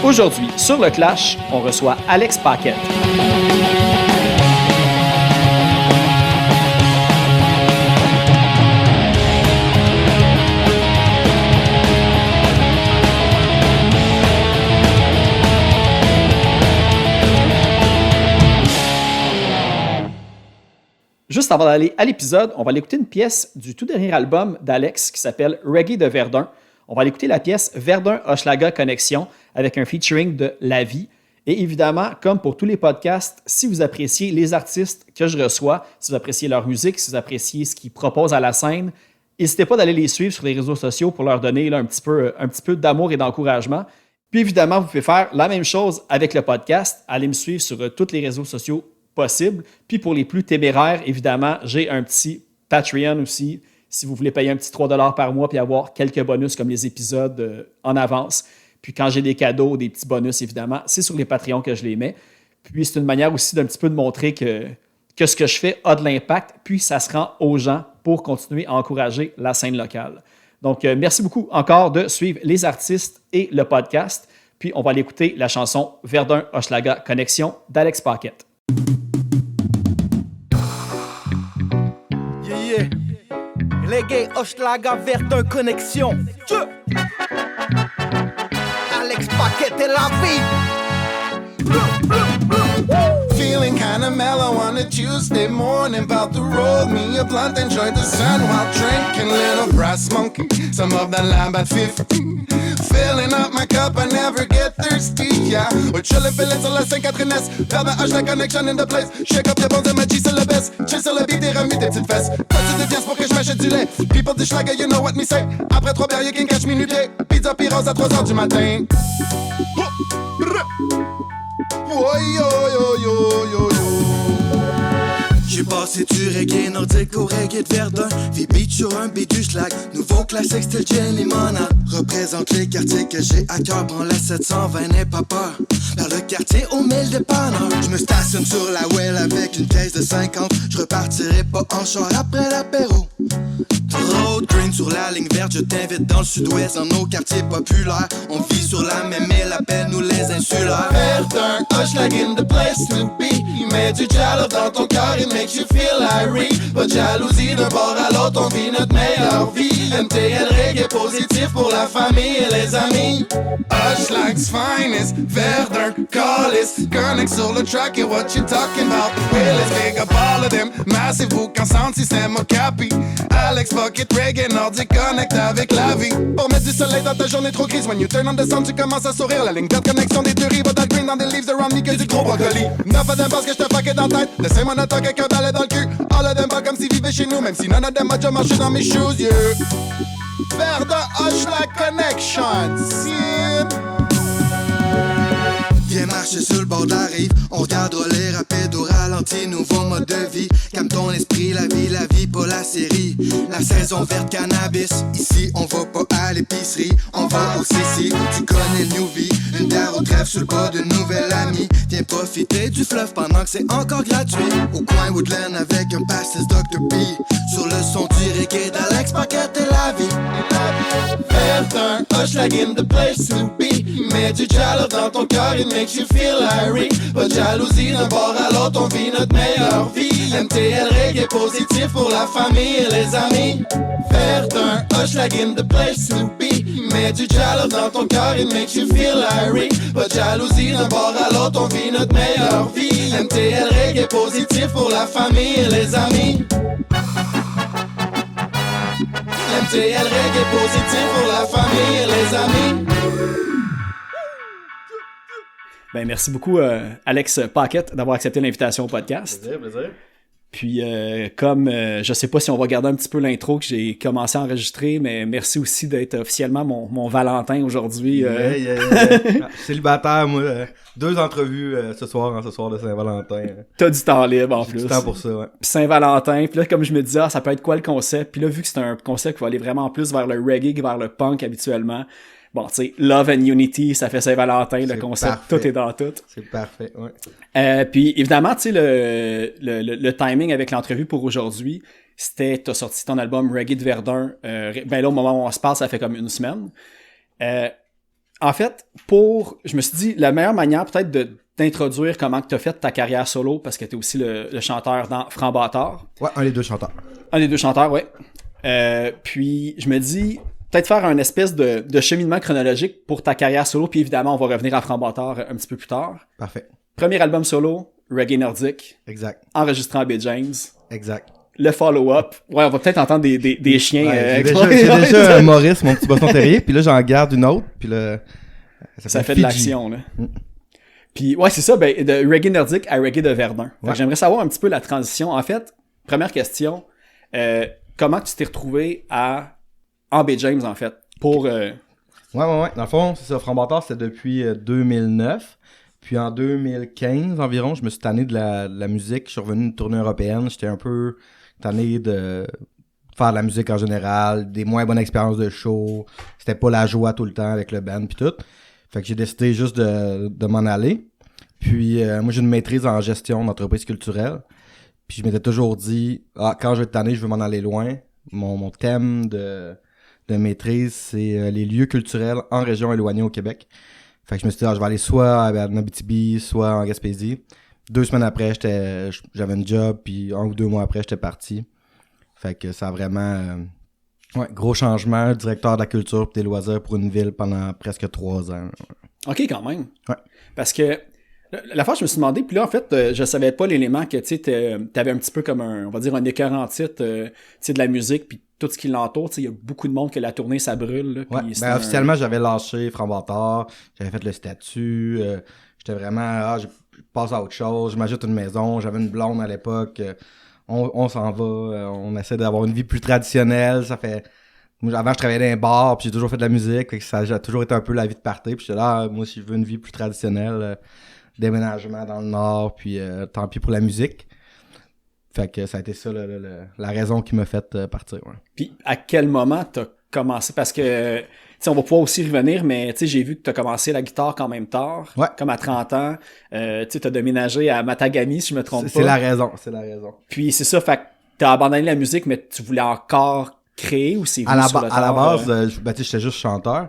Aujourd'hui, sur le Clash, on reçoit Alex Paquette. Juste avant d'aller à l'épisode, on va aller écouter une pièce du tout dernier album d'Alex qui s'appelle Reggae de Verdun. On va aller écouter la pièce Verdun-Hochelaga Connexion avec un featuring de La Vie. Et évidemment, comme pour tous les podcasts, si vous appréciez les artistes que je reçois, si vous appréciez leur musique, si vous appréciez ce qu'ils proposent à la scène, n'hésitez pas d'aller les suivre sur les réseaux sociaux pour leur donner un petit peu d'amour et d'encouragement. Puis évidemment, vous pouvez faire la même chose avec le podcast. Allez me suivre sur tous les réseaux sociaux possible. Puis pour les plus téméraires, évidemment, j'ai un petit Patreon aussi, si vous voulez payer un petit 3$ par mois puis avoir quelques bonus comme les épisodes en avance. Puis quand j'ai des cadeaux, des petits bonus, évidemment, c'est sur les Patreons que je les mets. Puis c'est une manière aussi d'un petit peu de montrer que ce que je fais a de l'impact, puis ça se rend aux gens pour continuer à encourager la scène locale. Donc, merci beaucoup encore de suivre les artistes et le podcast. Puis on va aller écouter la chanson Verdun-Hochelaga Connexion d'Alex Paquette. Reggae, Hochelaga, Verdun, Connexion. Alex Paquette et La Vie. Feeling kinda mellow on a Tuesday morning. About to roll me a blunt, enjoy the sun while drinking. Little brass monkey, some of that lamb at 50. Filling up my cup, I never get thirsty, yeah. We're chillin', feelin' sur la Sainte-Catherine-S. Verdun, la connection in the place. Shake up your bones and my G, c'est le best. Chill sur le beat et remue tes petites fesses. Toi tu deviens pour que je m'achète du lait. People du Schlager, you know what me say. Après 3 bières, y'a qu'un catch minuté. Pizza Pyros à 3h du matin. Oh, yo, yo, yo, yo, yo. J'ai passé du reggae nordique au reggae de Verdun. Vie beat sur un beat du schlag. Nouveau classique style gin limonade. Représente les quartiers que j'ai à cœur. Prends la 720, n'aie pas peur. Vers le quartier aux 1000 dépanneurs. Je me stationne sur la well avec une caisse de 50. Je repartirai pas en char après l'apéro. Road green sur la ligne verte. Je t'invite dans le sud-ouest, dans nos quartiers populaires. On vit sur la même île, appelle-nous les insulaires. Verdun, Hochelag in the place to be. Il met du jalo dans ton cœur, it makes you feel irate. Pas de jalousie d'un bord à l'autre, on vit notre meilleure vie. MTL reggae positif pour la famille et les amis. Hochelag's finest, Verdun, Callis. Connect sur le track, and what you talking about? Willis, big up all of them. Massive bouc en sound system au capi. Alex Paquette, reggae nordique, connect avec La Vie. Pour mettre du soleil dans ta journée trop grise. When you turn on the sound, tu commences à sourire. La ligne verte, connexion des deux rives. That green dans des leaves around me, que du gros brocoli. Neuf of them parce que j'te paquet dans la tête. Laissez-moi n'attendre avec un balai dans le cul. All of them pas comme s'ils vivaient chez nous. Même si none of them a déjà marché dans mes shoes, yeah. Verdun, Hochelag Connection. Viens marcher sur le bord de la rive. On regardera les rapides au ralenti. Nouveau mode de vie. Calme ton esprit, la vie, pas la série. La saison verte cannabis. Ici, on va pas à l'épicerie. On va au CC. Tu connais le New V. Une terre au trèfle sur le bas d'une nouvelle amie. Viens profiter du fleuve pendant que c'est encore gratuit. Au coin Woodland avec un pastis Dr. B. Sur le son du reggae d'Alex Paquette et La Vie. Verdun, Hochelag in the place to be. Mets du jalo dans ton cœur, it makes you feel irate. Pas de jalousie d'un bord à l'autre, on vit notre meilleure vie. MTL reggae positif pour la famille et les amis. Verdun, Hochelag in the place to be. Mets du jalo dans ton cœur, it makes you feel irate. Pas de jalousie d'un bord à l'autre, on vit notre meilleure vie. MTL reggae positif pour la famille et les amis. MTL reggae positif pour la famille et les amis. Ben, merci beaucoup, Alex Paquette, d'avoir accepté l'invitation au podcast. Plaisir. Puis, je sais pas si on va garder un petit peu l'intro que j'ai commencé à enregistrer, mais merci aussi d'être officiellement mon Valentin aujourd'hui. Célibataire, moi. 2 entrevues ce soir de Saint-Valentin. T'as du temps libre en plus. Du temps pour ça, ouais. Puis Saint-Valentin, puis là, comme je me disais, ça peut être quoi le concept? Puis là, vu que c'est un concept qui va aller vraiment plus vers le reggae que vers le punk habituellement, bon, tu sais, Love and Unity, ça fait Saint-Valentin, le concept, parfait. tout est dans tout. C'est parfait, ouais. Puis évidemment, tu sais, le timing avec l'entrevue pour aujourd'hui, c'était, t'as sorti ton album Reggae de Verdun, ben là, au moment où on se parle, ça fait comme une semaine. en fait, je me suis dit, la meilleure manière peut-être d'introduire comment tu as fait ta carrière solo, parce que tu es aussi le chanteur dans Franc Bâtard. Ouais, un des deux chanteurs. Un des deux chanteurs, ouais. Puis je me dis, peut-être faire un espèce de cheminement chronologique pour ta carrière solo, puis évidemment, on va revenir à Franc Bâtard un petit peu plus tard. Parfait. Premier album solo, Reggae Nordique. Exact. Enregistré en Bay James. Exact. Le follow-up. Ouais, on va peut-être entendre des chiens. Ouais, j'ai déjà Maurice, mon petit boston terrier, puis là, j'en garde une autre, puis là... Ça fait de l'action, là. Puis, ouais, c'est ça, de Reggae Nordique à Reggae de Verdun. Fait que j'aimerais savoir un petit peu la transition. En fait, première question, comment tu t'es retrouvé en Bay James, en fait, pour... Ouais. Dans le fond, c'est ça, Franc Bâtard, c'était depuis 2009. Puis en 2015 environ, je me suis tanné de la musique. Je suis revenu d'une tournée européenne. J'étais un peu tanné de faire de la musique en général, des moins bonnes expériences de show. C'était pas la joie tout le temps avec le band puis tout. Fait que j'ai décidé juste de m'en aller. Puis moi, j'ai une maîtrise en gestion d'entreprise culturelle. Puis je m'étais toujours dit, quand je vais être tanné, je veux m'en aller loin. Mon thème de maîtrise, c'est les lieux culturels en région éloignée au Québec. Fait que je me suis dit, je vais aller soit en Abitibi, soit en Gaspésie. 2 semaines après, j'avais un job, puis 1 ou 2 mois après, j'étais parti. Fait que ça a vraiment... gros changement, directeur de la culture et des loisirs pour une ville pendant presque 3 ans. OK, quand même. Ouais. Parce que la fois, je me suis demandé, puis là, en fait, je savais pas l'élément que, tu sais, t'avais un petit peu comme on va dire, un écœur en titre, tu sais, de la musique, puis tout ce qui l'entoure, tu sais, il y a beaucoup de monde que la tournée, ça brûle. Là, ouais, officiellement, j'avais lâché Franc Bâtard, j'avais fait le statut, j'étais vraiment, je passe à autre chose, je m'ajoute une maison, j'avais une blonde à l'époque, on s'en va, on essaie d'avoir une vie plus traditionnelle, ça fait... Avant, je travaillais dans un bar, puis j'ai toujours fait de la musique, fait que ça a toujours été un peu la vie de party, puis j'étais là, moi, si je veux une vie plus traditionnelle, déménagement dans le Nord, puis tant pis pour la musique. Fait que ça a été ça la raison qui m'a fait partir. Ouais. Puis à quel moment t'as commencé? Parce que, tu sais, on va pouvoir aussi revenir, mais tu sais, j'ai vu que t'as commencé la guitare quand même tard, comme à 30 ans. Tu sais, t'as déménagé à Matagami, si je me trompe pas. C'est la raison. Puis c'est ça, fait que t'as abandonné la musique, mais tu voulais encore créer ou c'est venu sur le tard? À la base, j'étais juste chanteur.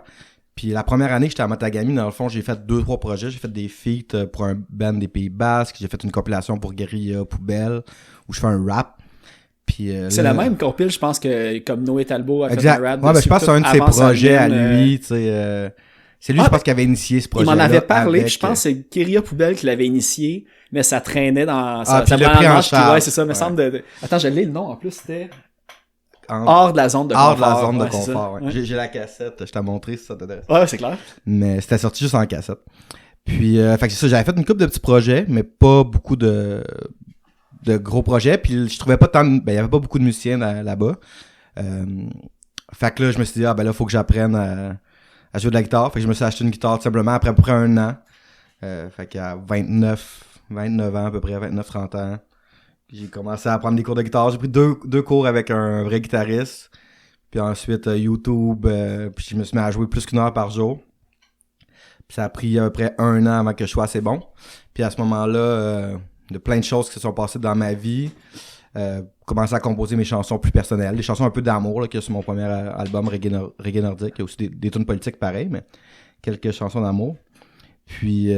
Puis la première année que j'étais à Matagami, dans le fond, j'ai fait 2-3 projets. J'ai fait des feats pour un band des Pays Basques. J'ai fait une compilation pour Guerilla Poubelle, où je fais un rap. Puis, c'est la même compile, je pense, que comme Noé Talbot a fait exact. un rap. Ouais, ben, je pense que c'est un de ses projets à lui. Tu sais, c'est lui, je pense, qui avait initié ce projet. Il m'en avait parlé, puis je pense que c'est Guerilla Poubelle qui l'avait initié, mais ça traînait dans sa puis il l'a pris en charge. Ouais, c'est ça, me semble Attends, je l'ai le nom en plus, c'était... Hors de la zone de confort. Hors de la zone de confort, ouais. J'ai la cassette, je t'ai montré si ça t'intéresse. Ouais, c'est clair. Mais c'était sorti juste en cassette. Puis, fait que c'est ça, j'avais fait une couple de petits projets, mais pas beaucoup de gros projets. Puis je trouvais pas tant, il y avait pas beaucoup de musiciens là-bas. Fait que là, je me suis dit, là, faut que j'apprenne à jouer de la guitare. Fait que je me suis acheté une guitare tout simplement après à peu près 1 an. Fait qu'à 29 ans à peu près, 29-30 ans. J'ai commencé à prendre des cours de guitare. J'ai pris deux cours avec un vrai guitariste. Puis ensuite, YouTube. Puis je me suis mis à jouer plus qu'1 heure par jour. Puis ça a pris à peu près 1 an avant que je sois assez bon. Puis à ce moment-là, il y a plein de choses qui se sont passées dans ma vie. Commencé à composer mes chansons plus personnelles. Des chansons un peu d'amour, là, qu'il y a sur mon premier album Reggae Nordique. Il y a aussi des tunes politiques pareilles, mais quelques chansons d'amour. Puis...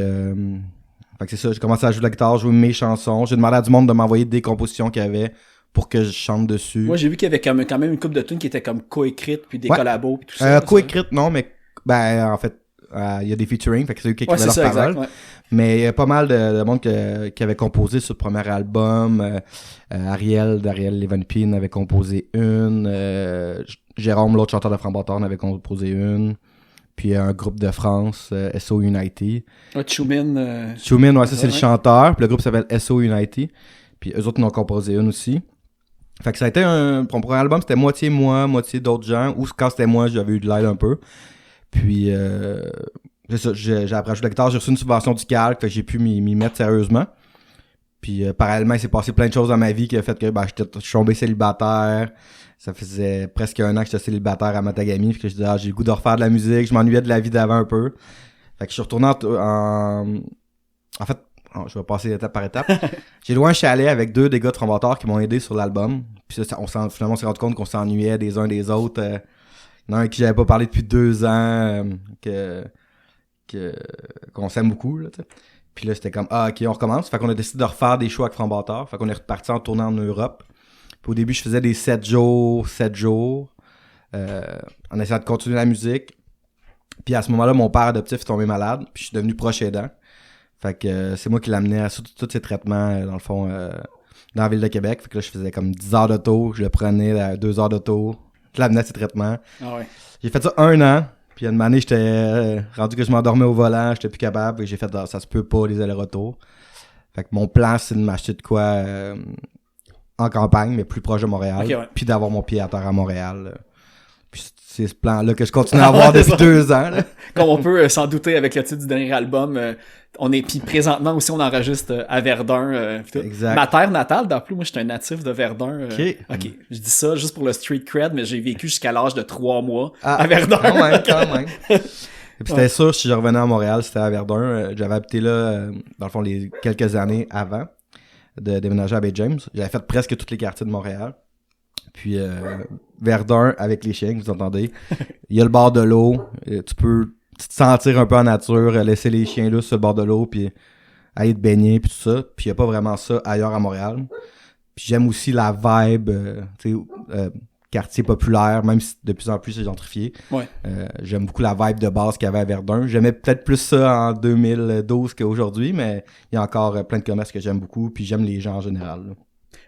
fait que c'est ça, j'ai commencé à jouer de la guitare, jouer mes chansons. J'ai demandé à du monde de m'envoyer des compositions qu'il y avait pour que je chante dessus. Moi, j'ai vu qu'il y avait quand même une couple de tunes qui étaient comme coécrites, puis des collabos, puis tout ça. Coécrites, non, mais en fait, il y a des featuring, fait que c'est eux qui écrivaient leurs paroles. Exact, mais il y a pas mal de monde qui avait composé sur le premier album. d'Ariel Levanpin avait composé une. Jérôme, l'autre chanteur de Franc Bâtard, en avait composé une. Puis un groupe de France, SO Unity. Chumin, ouais, ça c'est le chanteur. Puis le groupe s'appelle SO Unity. Puis eux autres en ont composé une aussi. Fait que ça a été mon premier album, c'était moitié moi, moitié d'autres gens. Ou quand c'était moi, j'avais eu de l'aide un peu. Puis c'est ça, j'ai appris à jouer de la guitare. J'ai reçu une subvention du Calque, fait que j'ai pu m'y mettre sérieusement. Puis parallèlement, il s'est passé plein de choses dans ma vie qui a fait que je suis tombé célibataire. Ça faisait presque 1 an que j'étais célibataire à Matagami. Puis que je disais, j'ai le goût de refaire de la musique. Je m'ennuyais de la vie d'avant un peu. Fait que je suis retourné en fait, je vais passer étape par étape. J'ai loué un chalet avec 2 des gars de Franc Bâtard qui m'ont aidé sur l'album. Puis finalement, on s'est rendu compte qu'on s'ennuyait des uns des autres. Il y en a un qui j'avais pas parlé depuis 2 ans. Que qu'on s'aime beaucoup, là, tu sais. Puis là, c'était comme, OK, on recommence. Fait qu'on a décidé de refaire des shows avec Franc Bâtard. Fait qu'on est reparti en tournée en Europe. Puis au début, je faisais des 7 jours, en essayant de continuer la musique. Puis à ce moment-là, mon père adoptif est tombé malade. Puis je suis devenu proche aidant. Fait que c'est moi qui l'amenais à tous ces traitements, dans le fond, dans la ville de Québec. Fait que là, je faisais comme 10 heures d'auto. Je le prenais à 2 heures d'auto. Je l'amenais à ses traitements. Ah ouais. J'ai fait ça 1 an. Puis une année, j'étais rendu que je m'endormais au volant. J'étais plus capable. Et j'ai fait, ça se peut pas, les allers-retours. Fait que mon plan, c'est de m'acheter de quoi en campagne, mais plus proche de Montréal. Okay, ouais. Puis d'avoir mon pied à terre à Montréal. Puis c'est ce plan-là que je continue à avoir depuis 2 ans. Là. Comme on peut s'en douter avec le titre du dernier album, puis présentement aussi on enregistre à Verdun. Exact. Ma terre natale, d'après moi, je suis un natif de Verdun. OK. Je dis ça juste pour le street cred, mais j'ai vécu jusqu'à l'âge de 3 mois à Verdun. Quand même. Et puis c'était sûr, si je revenais à Montréal, c'était à Verdun. J'avais habité là, dans le fond, les quelques années avant de déménager à Bay James. J'avais fait presque tous les quartiers de Montréal. Puis Verdun, avec les chiens, vous entendez. Il y a le bord de l'eau. Tu peux te sentir un peu en nature, laisser les chiens là sur le bord de l'eau, puis aller te baigner, puis tout ça. Puis il n'y a pas vraiment ça ailleurs à Montréal. Puis j'aime aussi la vibe, quartier populaire, même si de plus en plus c'est gentrifié. Ouais. J'aime beaucoup la vibe de base qu'il y avait à Verdun. J'aimais peut-être plus ça en 2012 qu'aujourd'hui, mais il y a encore plein de commerces que j'aime beaucoup, puis j'aime les gens en général. Là.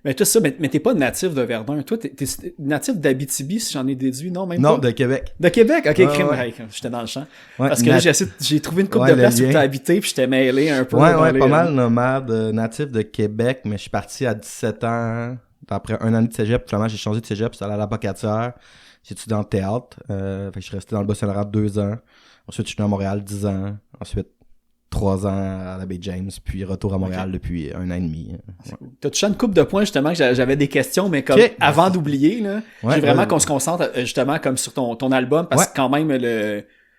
Mais tout ça, mais t'es pas natif de Verdun. Toi, t'es natif d'Abitibi, si j'en ai déduit, non? Même Non, pas? de Québec. De Québec? Ok, crime. Ouais. Hey, j'étais dans le champ. Ouais, Parce que là, j'ai trouvé une couple de places où t'as habité, puis j'étais mêlé un peu. Ouais, pas mal nomade, natif de Québec, mais je suis parti à 17 ans, après un an de cégep. Finalement, j'ai changé de cégep, j'étais allé à la Bocatière. J'ai étudié en théâtre. Fait que je suis resté dans le Bas-Saint-Laurent 2 ans. Ensuite, je suis venu à Montréal 10 ans. Ensuite, 3 ans à la Baie James, puis retour à Montréal depuis 1 an et demi. Ouais. T'as touché une couple de points, justement, que j'avais des questions, mais comme avant d'oublier, là, j'ai vraiment qu'on se concentre, justement, comme sur ton album, parce que quand même,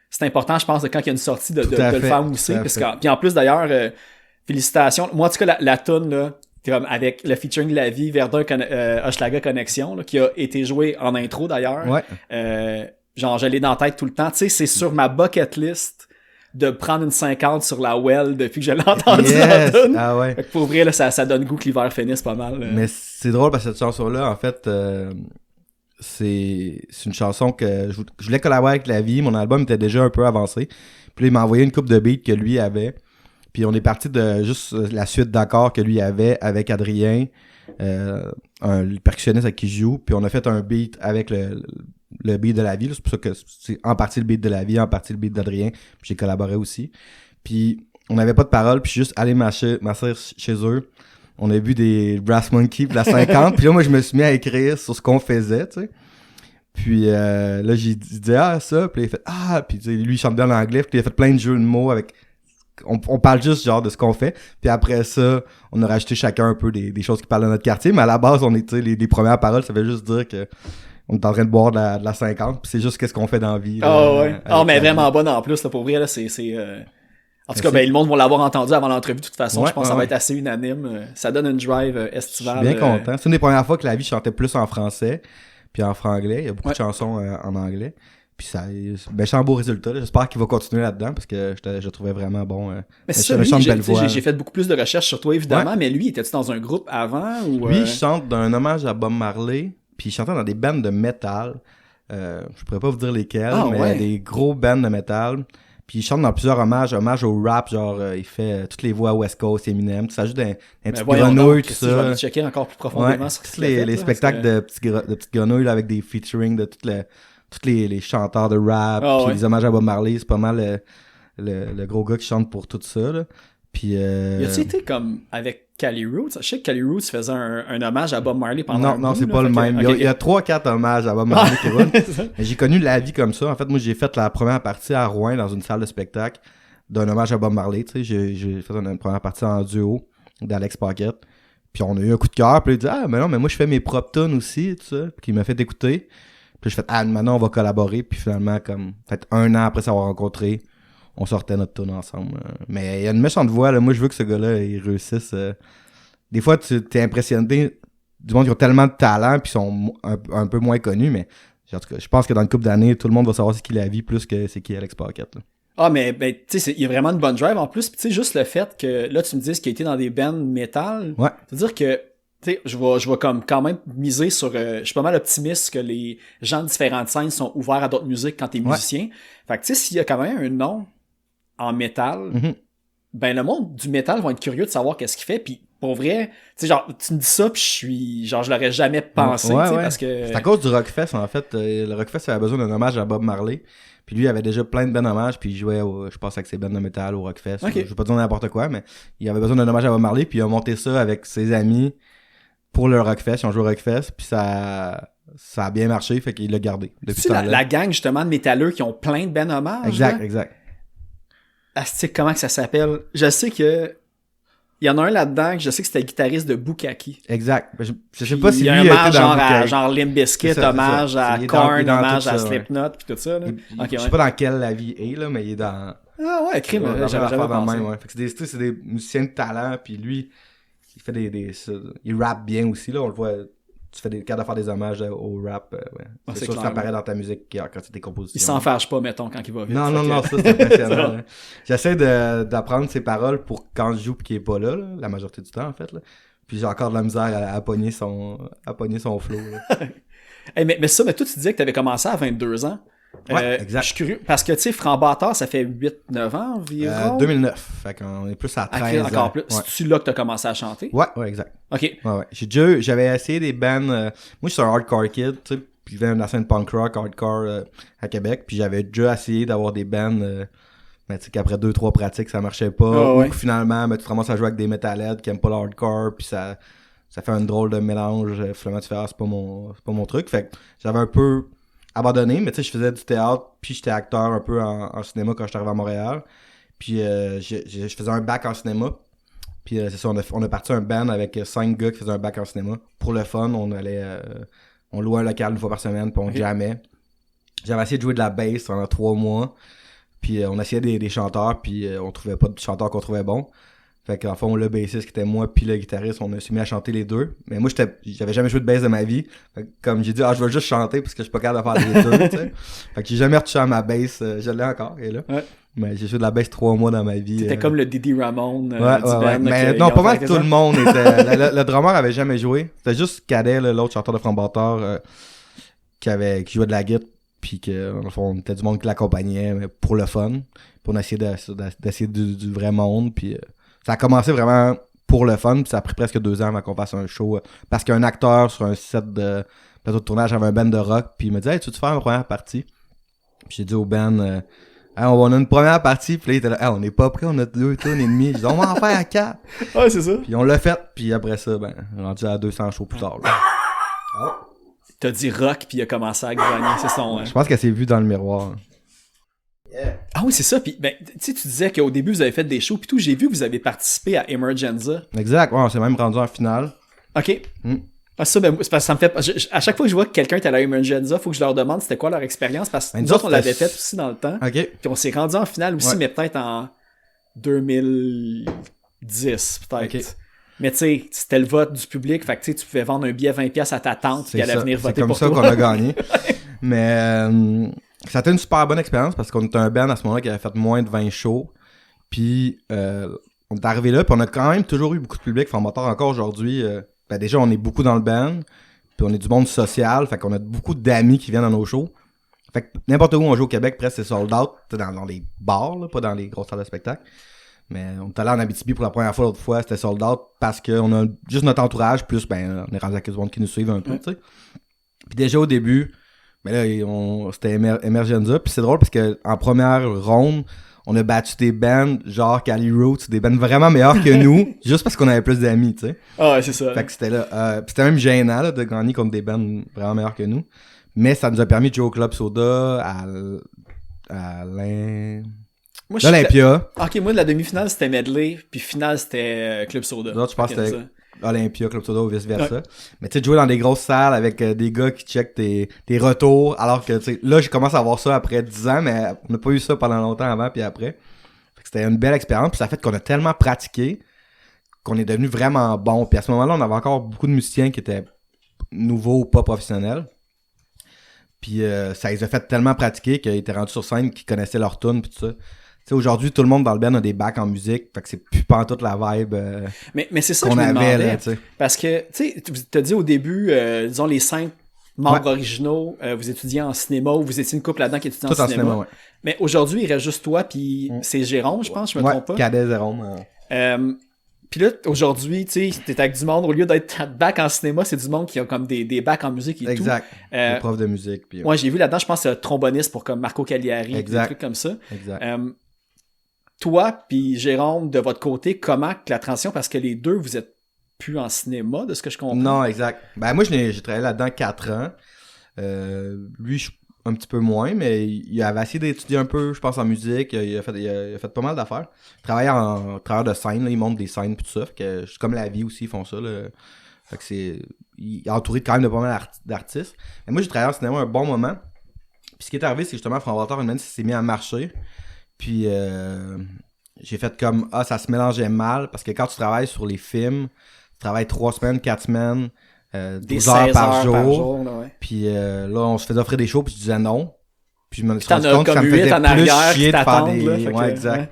c'est important, je pense, quand il y a une sortie de le faire mousser. Puis en plus, d'ailleurs, félicitations. Moi, en tout cas, la toune, là, comme avec le featuring de La Vie, Verdun, Hochelaga Connexion, là, qui a été joué en intro, d'ailleurs. Ouais. Genre, je l'ai dans la tête tout le temps. Tu sais, c'est sur ma bucket list de prendre une 50 sur la well depuis que je l'ai entendu dans la toune. Ah ouais. Fait que pour vrai, là, ça donne goût que l'hiver finisse pas mal. Mais c'est drôle parce que cette chanson-là, en fait, c'est une chanson que je voulais collaborer avec La Vie. Mon album était déjà un peu avancé. Puis là, il m'a envoyé une couple de beats que lui avait. Puis on est parti de juste la suite d'accords que lui avait avec Adrien, le percussionniste avec qui je joue. Puis on a fait un beat avec le beat de La Vie. C'est pour ça que c'est en partie le beat de La Vie, en partie le beat d'Adrien. Puis j'ai collaboré aussi. Puis on n'avait pas de paroles. Puis juste aller m'asseoir chez eux. On a vu des Brass Monkey puis la 50. Puis là, moi, je me suis mis à écrire sur ce qu'on faisait, tu sais. Puis là, j'ai dit ça. Puis là, il a fait puis tu sais, lui, il chante bien en anglais. Puis il a fait plein de jeux de mots avec... On parle juste genre de ce qu'on fait. Puis après ça, on a rajouté chacun un peu des choses qui parlent de notre quartier. Mais à la base, on était les premières paroles, ça veut juste dire que on est en train de boire de la 50. Puis c'est juste qu'est-ce qu'on fait dans la vie. Ouais. Mais vraiment bonne en plus, là, pour vrai, là, c'est... En tout cas, le monde va l'avoir entendu avant l'entrevue de toute façon. Je pense que ça va être assez unanime. Ça donne une drive estivale. Je suis bien content. C'est une des premières fois que La Vie chantait plus en français puis en franglais. Il y a beaucoup de chansons en anglais. Puis ça, c'est un beau résultat. Là. J'espère qu'il va continuer là-dedans parce que je le trouvais vraiment bon. Mais c'est ça, j'ai fait beaucoup plus de recherches sur toi, évidemment, mais lui, était-tu dans un groupe avant? Ou, Lui, il chante d'un hommage à Bob Marley, puis il chantait dans des bands de métal. Je pourrais pas vous dire lesquels, mais des gros bands de métal. Puis il chante dans plusieurs hommages au rap, genre il fait toutes les voix West Coast, Eminem, ça ajoute un petit grenouille, tout ça. Je vais aller checker encore plus profondément sur ce les spectacles de petites grenouilles là, avec des featuring de tous les chanteurs de rap, puis les hommages à Bob Marley, c'est pas mal le gros gars qui chante pour tout ça. Là. Puis, y a-tu été comme avec Cali Roots? Je sais que Cali Roots faisait un hommage à Bob Marley pendant un bout. Non, c'est pas le même. Il y a 3-4 hommages à Bob Marley qui roulent. J'ai connu La Vie comme ça. En fait, moi, j'ai fait la première partie à Rouen dans une salle de spectacle d'un hommage à Bob Marley. Tu sais, j'ai fait une première partie en duo d'Alex Paquette. Puis on a eu un coup de cœur. Puis il dit mais non, mais moi, je fais mes propres tunes aussi. Tout ça. Puis il m'a fait écouter. Puis je fais maintenant, on va collaborer. Puis finalement, fait 1 an après s'avoir rencontré, on sortait notre tune ensemble. Mais il y a une méchante voix, là. Moi, je veux que ce gars-là, il réussisse. Des fois, tu t'es impressionné du monde qui ont tellement de talent puis sont un peu moins connus, mais en tout cas, je pense que dans une couple d'années, tout le monde va savoir c'est qui La Vie plus que c'est qui Alex Paquette. Là. Ah, mais ben, tu sais, il y a vraiment une bonne drive en plus. Puis tu sais, juste le fait que, là, tu me dises qu'il a été dans des bands métal. Ouais. C'est-à-dire que, tu sais, je vais comme quand même miser sur... je suis pas mal optimiste que les gens de différentes scènes sont ouverts à d'autres musiques quand t'es musicien. Fait que tu sais, s'il y a quand même un nom en métal, ben le monde du métal va être curieux de savoir qu'est-ce qu'il fait. Puis pour vrai, tu sais, genre, tu me dis ça, puis je suis... Genre, je l'aurais jamais pensé, tu sais, parce que... C'est à cause du Rockfest, en fait. Le Rockfest avait besoin d'un hommage à Bob Marley. Puis lui, il avait déjà plein de bands hommages, puis il jouait, je pense, avec ses bands de métal au Rockfest. Okay. Je vais pas dire n'importe quoi, mais il avait besoin d'un hommage à Bob Marley, puis il a monté ça avec ses amis pour le Rockfest. Ils ont joué au Rockfest, puis ça a bien marché, fait qu'il l'a gardé. Depuis tu sais, la gang, justement, de métalleux qui ont plein de bands hommages. Exact, là. exact. Asti, comment que ça s'appelle? Je sais que... Il y en a un là-dedans que je sais que c'était le guitariste de Bukkake. Exact. Je sais pas si il lui y a un a été hommage dans genre Bukkake. à genre Limp Bizkit, C'est ça, hommage c'est ça. à Il est Korn, dans hommage tout à ça, Slipknot puis tout ça. Là. Je sais pas dans quelle la vie est, là, mais il est dans... Ah ouais, crime, dans j'avais l'affaire dans le pensé. même, ouais. Fait que c'est des musiciens de talent, puis lui, il fait il rappe bien aussi, là, on le voit... Tu fais des cas de faire des hommages au rap, ouais. Ah, c'est c'est sûr que clair, ça apparaît dans ta musique quand tu tes compositions. Il s'en fâche pas, mettons, quand il va vite. Non, ça c'est impressionnant. Hein. J'essaie d'apprendre ses paroles pour quand je joue pis qu'il est pas là, la majorité du temps en fait. Là. Puis j'ai encore de la misère à pogner son flow. Hey, mais ça, mais toi tu disais que t'avais commencé à 22 ans. Ouais, exact. Je suis curieux, parce que tu sais, Frambatteur, ça fait 8-9 ans environ. 2009, fait qu'on est plus à 13 ans. Encore plus. Ouais. C'est-tu là que t'as commencé à chanter? Ouais, exact. Ok. Ouais. J'avais essayé des bands. Moi, je suis un hardcore kid, tu sais, puis je viens de la scène punk rock, hardcore à Québec, puis j'avais déjà essayé d'avoir des bands, mais tu sais qu'après 2-3 pratiques, ça marchait pas. Oh, ou ouais. que finalement, tu te ramasses à jouer avec des metalheads qui aiment pas le hardcore, puis ça fait un drôle de mélange. Finalement, tu fais, c'est pas mon truc. Fait que j'avais un peu abandonné, mais tu sais, je faisais du théâtre, puis j'étais acteur un peu en cinéma quand j'étais arrivé à Montréal. Puis je faisais un bac en cinéma. Puis c'est ça, on a parti un band avec 5 gars qui faisaient un bac en cinéma. Pour le fun, on louait un local une fois par semaine, puis on jammait. J'avais essayé de jouer de la bass pendant 3 mois. Puis on essayait des chanteurs, puis on trouvait pas de chanteurs qu'on trouvait bons. Fait qu'en fond, le bassiste qui était moi, puis le guitariste, on s'est mis à chanter les deux. Mais moi, j'avais jamais joué de bass de ma vie. Fait que, comme j'ai dit, je veux juste chanter parce que je suis pas capable de faire les deux, tu sais. Fait que j'ai jamais retouché à ma bass. Je l'ai encore, elle est là. Ouais. Mais j'ai joué de la bass 3 mois dans ma vie. C'était comme le Didi Ramone du ouais. band. Mais non, pas mal tout le monde était... le drummer avait jamais joué. C'était juste Cadet, l'autre chanteur de Frambatteur, qui jouait de la guitare. Puis que, dans le fond, on était du monde qui l'accompagnait, mais pour le fun. Puis on essayait d'essayer du vrai monde. Puis ça a commencé vraiment pour le fun. Puis ça a pris presque 2 ans avant qu'on fasse un show. Parce qu'un acteur sur un set de plateau de tournage avait un band de rock. Puis il me dit, hey, tu veux faire une première partie? Puis j'ai dit au band, hey, on a une première partie. Puis là, il était là, hey, on n'est pas prêt, on a 2 tonnes et demie. J'ai dit, on va en faire à 4. Ouais, c'est ça. Puis on l'a fait. Puis après ça, rendu à 200 shows plus tard. Là. T'as dit rock, puis il a commencé à grogner. C'est son. Je pense qu'elle s'est vue dans le miroir. Ah oui, c'est ça. Puis, ben, tu sais, tu disais qu'au début, vous avez fait des shows, puis tout. J'ai vu que vous avez participé à Emergenza. Exact, ouais, on s'est même rendu en finale. OK. Ah, ça, ben, c'est parce que ça me fait. À chaque fois que je vois que quelqu'un est à la Emergenza, faut que je leur demande c'était quoi leur expérience, parce que nous autres, on l'avait fait aussi dans le temps. OK. Puis on s'est rendu en finale aussi, mais peut-être en 2010, peut-être. OK. Mais tu sais, c'était le vote du public, fait que tu pouvais vendre un billet 20$ à ta tante, puis elle allait venir voter pour toi. C'est comme ça qu'on a gagné. Mais ça a été une super bonne expérience parce qu'on était un band à ce moment-là qui avait fait moins de 20 shows. Puis on est arrivé là, puis on a quand même toujours eu beaucoup de public. Frambatteur encore aujourd'hui. Déjà, on est beaucoup dans le band, puis on est du monde social, fait qu'on a beaucoup d'amis qui viennent dans nos shows. Fait que n'importe où on joue au Québec, presque c'est sold out, dans les bars, là, pas dans les grosses salles de spectacle. Mais on est allé en Abitibi pour la première fois, l'autre fois, c'était sold out parce qu'on a juste notre entourage, plus on est rendu avec des gens qui nous suivent un peu, tu sais. Puis déjà au début, c'était Emergenza, puis c'est drôle parce que en première ronde, on a battu des bands genre Cali Roots, des bands vraiment meilleurs que nous, juste parce qu'on avait plus d'amis, tu sais. Ah ouais, c'est ça. Fait que c'était là, c'était même gênant là, de gagner contre des bands vraiment meilleurs que nous. Mais ça nous a permis de jouer au Club Soda, à l'Olympia. Ok, moi, la demi-finale, c'était Medley, puis finale, c'était Club Soda. Là, je pense que c'était Olympia, Club Soda ou vice-versa. Ouais. Mais tu sais, de jouer dans des grosses salles avec des gars qui checkent tes retours, alors que, tu sais, là, je commence à avoir ça après 10 ans, mais on n'a pas eu ça pendant longtemps avant puis après. Fait que c'était une belle expérience, puis ça a fait qu'on a tellement pratiqué qu'on est devenu vraiment bon. Puis à ce moment-là, on avait encore beaucoup de musiciens qui étaient nouveaux, pas professionnels. Puis ça les a fait tellement pratiquer qu'ils étaient rendus sur scène, qu'ils connaissaient leur tune puis tout ça. sais, aujourd'hui, tout le monde dans le band a des bacs en musique, fait que c'est plus pantoute la vibe Mais c'est ça qu'on que je me avait, demandais. là, tu sais. Parce que, tu sais, tu t'as dit au début, disons, les 5 membres originaux, vous étudiez en cinéma, ou vous étiez une couple là-dedans qui étudie Tout en cinéma. ouais. Mais aujourd'hui, il reste juste toi, puis c'est Jérôme, je pense, je me trompe pas. Cadet, Jérôme. Puis là, aujourd'hui, tu sais, t'es avec du monde, au lieu d'être bac en cinéma, c'est du monde qui a comme des bacs en musique et Exact. tout. Des profs de musique. Puis, Moi, j'ai vu là-dedans, je pense, tromboniste pour comme Marco Cagliari, Exact. des trucs comme ça. Exact. Toi, puis Jérôme, de votre côté, comment que la transition, parce que les deux, vous êtes plus en cinéma, de ce que je comprends. Non, exact. Ben, moi, j'ai travaillé là-dedans 4 ans. Lui, un petit peu moins, mais il avait essayé d'étudier un peu, je pense, en musique. Il a fait pas mal d'affaires. Il travaille en travailleur de scène, là, il monte des scènes, puis tout ça. Fait que, c'est comme la vie aussi, ils font ça. Là. Fait que il est entouré quand même de pas mal d'artistes. Mais moi, j'ai travaillé en cinéma un bon moment. Puis ce qui est arrivé, c'est que justement, Franck Walter, une année, ça s'est mis à marcher. Puis j'ai fait comme, ça se mélangeait mal, parce que quand tu travailles sur les films, tu travailles 3 semaines, 4 semaines, 12 heures par jour. Là, ouais. Puis là, on se faisait offrir des shows, puis je disais non. Puis je me suis T'en rendu as compte que ça comme me 8 faisait en plus arrière chier qui de faire t'attendent, des... là, fait Ouais, que, exact. ouais.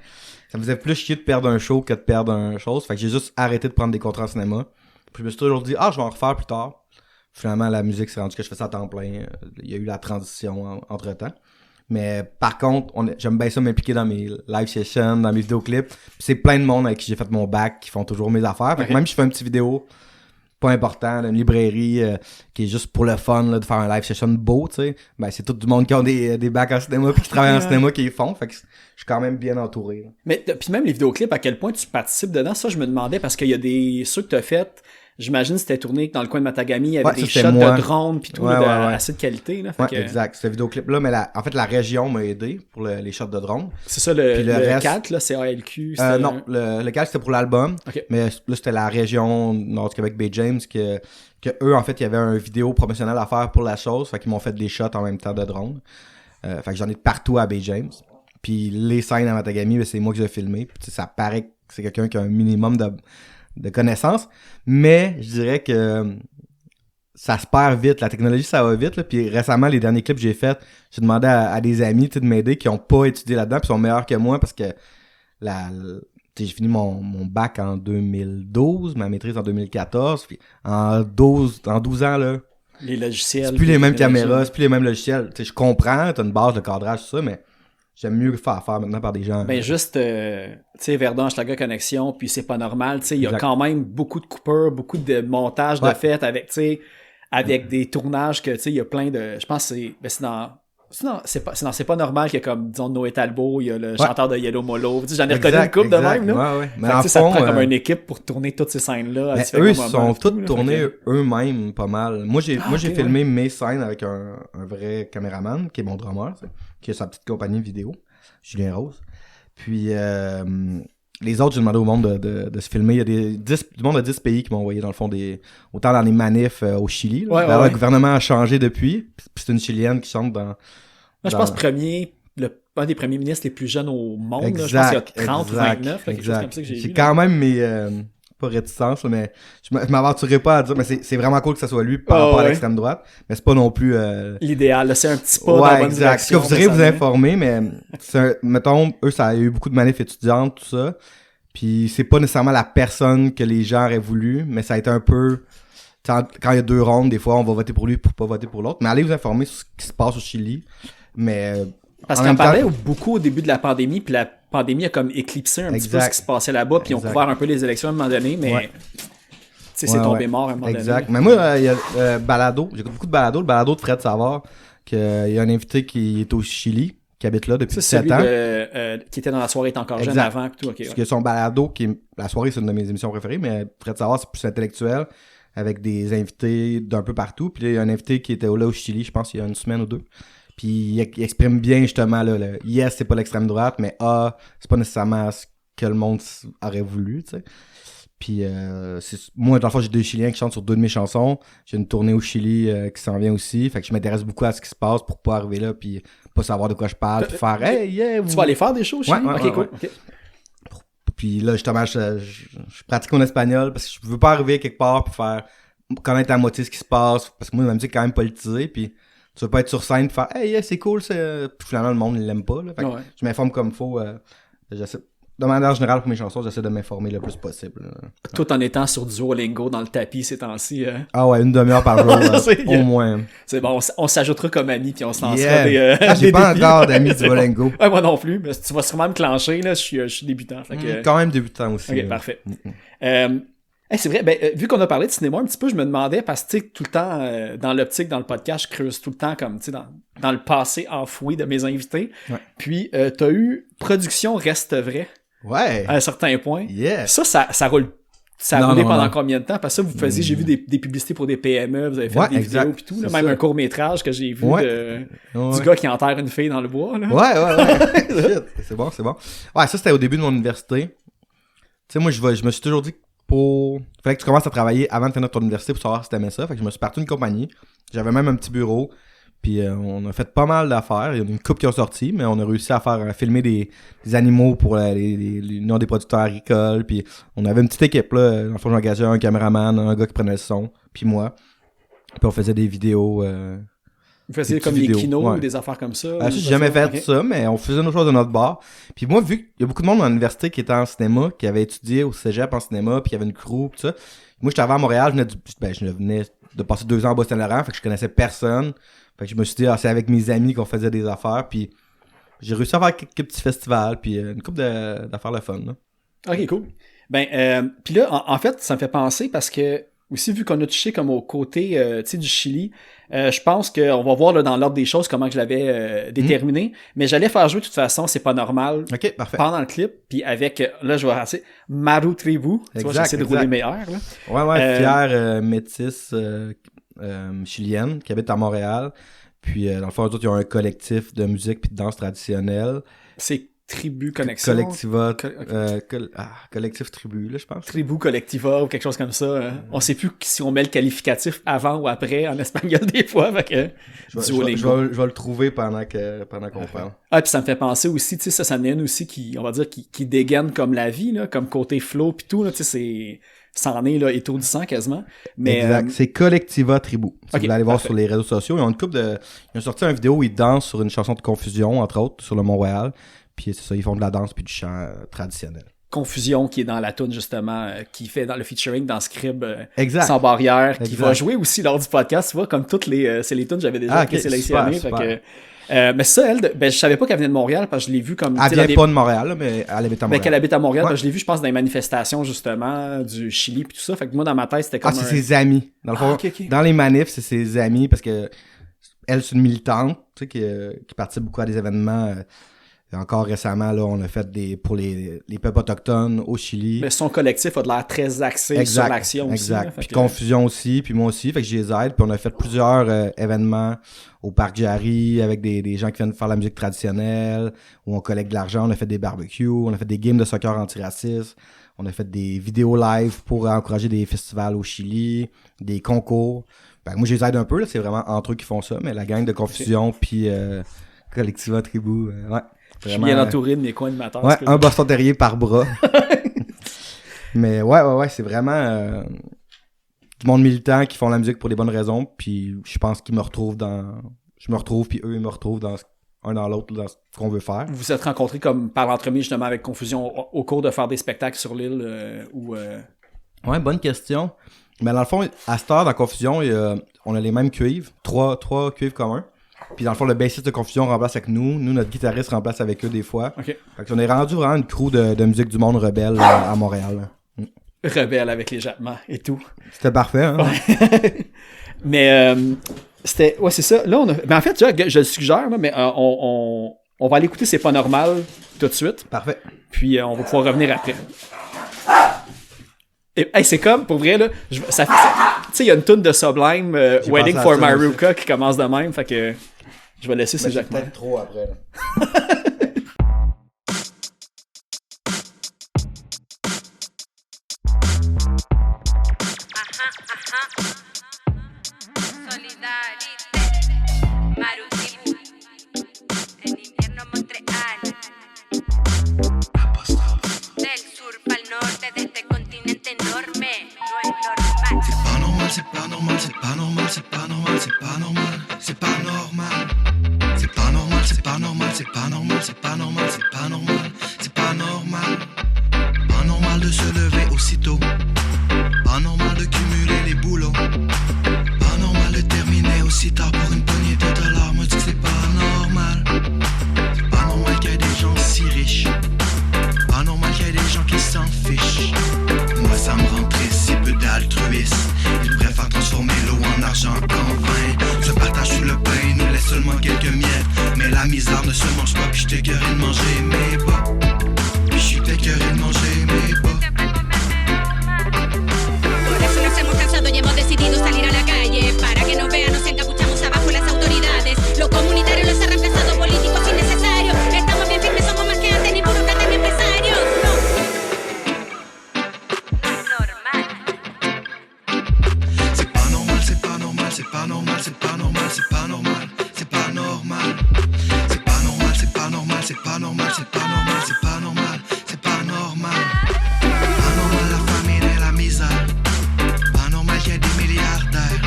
Ça me faisait plus chier de perdre un show que de perdre une chose. Fait que j'ai juste arrêté de prendre des contrats en cinéma. Puis je me suis toujours dit, je vais en refaire plus tard. Finalement, la musique, c'est rendu que je fais ça à temps plein. Il y a eu la transition entre-temps. Mais par contre, j'aime bien ça m'impliquer dans mes live sessions, dans mes vidéoclips. Puis c'est plein de monde avec qui j'ai fait mon bac qui font toujours mes affaires. Fait que même si je fais une petite vidéo pas important, une librairie qui est juste pour le fun là, de faire un live session beau, tu sais, ben c'est tout du monde qui ont des bacs en cinéma puis qui travaillent en cinéma qui les font. Fait que je suis quand même bien entouré. Là. Mais puis même les vidéoclips, à quel point tu participes dedans, ça je me demandais, parce qu'il y a ceux que tu as fait, j'imagine c'était tourné dans le coin de Matagami, il y avait des shots de drone puis tout, assez de qualité. Là, fait que... exact. Ce vidéoclip-là, mais en fait, la région m'a aidé pour les shots de drone. C'est ça, le reste... 4, là, c'est ALQ. Non, le 4, c'était pour l'album. Okay. Mais là, c'était la région Nord du Québec, Bay James, que eux, en fait, il y avait un vidéo promotionnel à faire pour la chose. Fait qu'ils m'ont fait des shots en même temps de drone. Fait que j'en ai de partout à Bay James. Puis les scènes à Matagami, c'est moi qui les ai filmées. Puis ça paraît que c'est quelqu'un qui a un minimum de connaissances, mais je dirais que ça se perd vite, la technologie ça va vite, là. Puis récemment les derniers clips que j'ai faits, j'ai demandé à des amis de m'aider qui ont pas étudié là-dedans puis sont meilleurs que moi parce que j'ai fini mon bac en 2012, ma maîtrise en 2014, puis en 12 ans là, les logiciels, c'est plus les mêmes caméras, c'est plus les mêmes logiciels, tu sais, je comprends, t'as une base de cadrage tout ça, mais j'aime mieux faire maintenant par des gens. Ben juste, tu sais, Verdun, Hochelaga Connexion, puis c'est pas normal, tu sais, il y a quand même beaucoup de coupeurs, beaucoup de montages de fêtes avec, tu sais, avec des tournages que, tu sais, il y a plein de... Je pense que c'est pas normal qu'il y a comme, disons, Noé Talbot, il y a le chanteur de Yellow Molo, tu sais, j'en ai reconnu une couple de même, là. Ouais. Mais fait en que, ça te fond, prend comme une équipe pour tourner toutes ces scènes-là. Eux, ils sont tous tournés eux-mêmes pas mal. Moi, j'ai filmé mes scènes avec un vrai caméraman, qui est mon drummer, qui a sa petite compagnie vidéo. Julien Rose. Puis les autres, j'ai demandé au monde de se filmer. Il y a du monde de 10 pays qui m'ont envoyé dans le fond autant dans les manifs au Chili. Le gouvernement a changé depuis. Puis c'est une Chilienne qui chante dans... Moi, je pense un des premiers ministres les plus jeunes au monde. Exact, là, je pense qu'il y a 30 ou 29. Quelque chose comme ça que j'ai vu. J'ai quand même mes... pas réticence, là, mais je m'aventurerai pas à dire, mais c'est vraiment cool que ça soit lui par rapport à l'extrême droite, mais c'est pas non plus... l'idéal, là, c'est un petit pas dans la bonne direction. Ce que vous irez vous informer, mais mettons, eux, ça a eu beaucoup de manifs étudiantes, tout ça, puis c'est pas nécessairement la personne que les gens auraient voulu, mais ça a été un peu... Quand il y a 2 rondes, des fois, on va voter pour lui pour pas voter pour l'autre, mais allez vous informer sur ce qui se passe au Chili, mais... Parce qu'on parlait beaucoup au début de la pandémie, puis la pandémie a comme éclipsé un petit peu ce qui se passait là-bas, puis ils ont couvert un peu les élections à un moment donné, mais c'est tombé mort à un moment donné. Exact. Mais moi, il y a Balado, j'écoute beaucoup de Balado, le Balado de Fred Savard, qu'il y a un invité qui est au Chili, qui habite là depuis 7 ans. Qui était dans la soirée, est encore jeune avant. Puis tout, Parce que son Balado, la soirée, c'est une de mes émissions préférées, mais Fred Savard, c'est plus intellectuel, avec des invités d'un peu partout. Puis là, il y a un invité qui était là au Chili, je pense, il y a une semaine ou 2. Puis il exprime bien justement là, yes, c'est pas l'extrême droite, mais c'est pas nécessairement ce que le monde aurait voulu, tu sais. Puis moi, dans le fond, j'ai 2 Chiliens qui chantent sur 2 de mes chansons. J'ai une tournée au Chili qui s'en vient aussi. Fait que je m'intéresse beaucoup à ce qui se passe pour pas arriver là puis pas savoir de quoi je parle, puis faire hey, yeah, Tu vas aller faire des shows au Chili? Cool. Okay. Puis là, justement, je pratique mon espagnol parce que je veux pas arriver quelque part puis faire connaître à moitié ce qui se passe. Parce que moi, ma musique est quand même politisée, puis tu veux pas être sur scène et faire hey, yeah, c'est cool, puis finalement le monde il l'aime pas là. Fait que je m'informe comme il faut De manière générale, pour mes chansons, j'essaie de m'informer le plus possible. Tout en étant sur Duolingo dans le tapis ces temps-ci. Ah ouais, une demi-heure par jour, au moins. C'est bon, on s'ajoutera comme amis, puis on se lancera des j'ai pas défis. encore d'amis Duolingo. Ouais, moi non plus, mais tu vas sûrement me clencher, là, je suis débutant. Fait que... Quand même débutant aussi. Ok, parfait. C'est vrai, vu qu'on a parlé de cinéma un petit peu, je me demandais, parce que tout le temps, dans l'optique, dans le podcast, je creuse tout le temps comme, dans le passé enfoui de mes invités. Ouais. Puis, t'as eu Production Reste Vrai. Ouais. À un certain point. Yeah. Ça roule. Ça a roulé pendant combien de temps? Parce que ça, vous faisiez, j'ai vu des publicités pour des PME, vous avez fait des vidéos et tout. Là, même un court-métrage que j'ai vu du gars qui enterre une fille dans le bois. Là. Ouais. c'est bon. Ouais, ça, c'était au début de mon université. Tu sais, moi, je me suis toujours dit fallait que tu commences à travailler avant de finir ton université pour savoir si t'aimais ça. Fait que je me suis parti d'une compagnie. J'avais même un petit bureau. Puis on a fait pas mal d'affaires. Il y a une couple qui ont sorti, mais on a réussi à filmer des animaux pour l'Union des producteurs agricoles. Puis on avait une petite équipe, là. Dans le fond, j'ai engagé un caméraman, un gars qui prenait le son, puis moi. Puis on faisait des vidéos. Vous faisiez comme des kinos ou des affaires comme ça? J'ai jamais fait ça, mais on faisait nos choses de notre bar. Puis moi, vu qu'il y a beaucoup de monde dans l'université qui était en cinéma, qui avait étudié au cégep en cinéma, puis il y avait une crew, tout ça. Moi, j'étais arrivé à Montréal, je venais de passer 2 ans à Boston-Laurent, fait que je connaissais personne. Fait que je me suis dit, c'est avec mes amis qu'on faisait des affaires, puis j'ai réussi à faire quelques petits festivals, puis une couple d'affaires le fun. Là. Ok, cool. Puis là, en fait, ça me fait penser parce que, aussi, vu qu'on a touché comme au côté du Chili, je pense qu'on va voir là, dans l'ordre des choses comment je l'avais déterminé, mais j'allais faire jouer de toute façon, c'est pas normal. Ok, parfait. Pendant le clip, puis avec, là, je vais rater Maru Tribu. Tu vois, j'essaie de rouler meilleur. Là. Ouais, fière métisse chilienne qui habite à Montréal. Puis, dans le fond, eux autres, ils ont un collectif de musique puis de danse traditionnelle. C'est Tribu Connexion. Collectif Tribu, là, je pense. Tribu Collectiva ou quelque chose comme ça. On sait plus si on met le qualificatif avant ou après en espagnol des fois. Fait que, je vais le trouver pendant qu'on parle. Ah, puis ça me fait penser aussi, tu sais, ça mène aussi qui dégaine comme la vie, là, comme côté flow puis tout, là, tu sais, ça en est là, étourdissant quasiment. Mais, exact, c'est Collectiva Tribu. Si vous voulez aller voir sur les réseaux sociaux, ils ont sorti une vidéo où ils dansent sur une chanson de Confusion, entre autres, sur le Mont-Royal. Puis c'est ça, ils font de la danse puis du chant traditionnel. Confusion qui est dans la tune justement, qui fait dans le featuring dans Scrib Sans Barrière, qui va jouer aussi lors du podcast, tu vois, comme toutes c'est les tunes que j'avais déjà sélectionnées. Mais ça, elle, je savais pas qu'elle venait de Montréal parce que je l'ai vu comme... Elle vient pas de Montréal, là, mais elle habite à Montréal. Qu'elle habite à Montréal, je l'ai vu, je pense, dans les manifestations justement du Chili puis tout ça. Fait que moi, dans ma tête, c'était comme c'est ses amis. Dans le fond, dans les manifs, c'est ses amis parce que elle, c'est une militante, tu sais, qui participe beaucoup à des événements... Encore récemment, là, on a fait pour les peuples autochtones au Chili. Mais son collectif a de l'air très axé sur l'action aussi. Exact. Puis Confusion aussi, puis moi aussi. Fait que je les aide. Puis on a fait plusieurs événements au Parc Jarry avec des gens qui viennent faire la musique traditionnelle, où on collecte de l'argent. On a fait des barbecues, on a fait des games de soccer antiracistes. On a fait des vidéos live pour encourager des festivals au Chili, des concours. Moi, je les aide un peu. Là. C'est vraiment entre eux qui font ça. Mais la gang de Confusion, puis Collectiva Tribu, ouais. Vraiment, je suis bien entouré de mes co-animateurs. Ouais, un Boston Terrier par bras. Mais ouais, c'est vraiment du monde militant qui font la musique pour les bonnes raisons. Puis je pense qu'ils me retrouvent je me retrouve, puis eux, ils me retrouvent un dans l'autre, dans ce qu'on veut faire. Vous vous êtes rencontrés comme par l'entremise justement avec Confusion au cours de faire des spectacles sur l'île Ouais, bonne question. Mais dans le fond, à cette heure, dans Confusion, on a les mêmes cuivres. Trois cuivres communs. Puis dans le fond, le bassiste de Confusion remplace avec nous. Nous, notre guitariste remplace avec eux des fois. Okay. Fait qu'on est rendu vraiment une crew de musique du monde rebelle à Montréal. Rebelle avec les jappements et tout. C'était parfait, hein? Ouais. Mais c'était... Ouais, c'est ça. Là, mais en fait, tu vois, je le suggère, là, mais on va aller écouter C'est pas normal tout de suite. Parfait. Puis on va pouvoir revenir après. Et, hey, c'est comme, pour vrai, là, tu sais, il y a une toune de Sublime, Waiting for Maruka, qui commence de même, fait que je vais laisser ces jappements. Peut-être trop après, là. C'est pas normal, c'est pas normal, c'est pas normal, c'est pas normal, c'est pas normal, c'est pas normal, c'est pas normal, c'est pas normal, la misère ne se mange pas, puis j'étais écœuré de manger mes bas. Puis j'étais écœuré de manger mes bas. Por eso nos hemos cansado y hemos decidido salir a la calle. Para que nos vean, nos encapuchamos abajo las autoridades. Lo comunitario los ha reemplazado políticos innecesarios. Estamos bien firmes, somos más que antes, ni burócratas ni empresarios. C'est pas normal, c'est pas normal, c'est pas normal, c'est pas normal, c'est pas normal, c'est pas normal. C'est pas normal, c'est pas normal, c'est pas normal, c'est pas normal, c'est pas normal, c'est pas normal. Pas normal la famine et la misère. Pas normal qu'il y ait des milliardaires.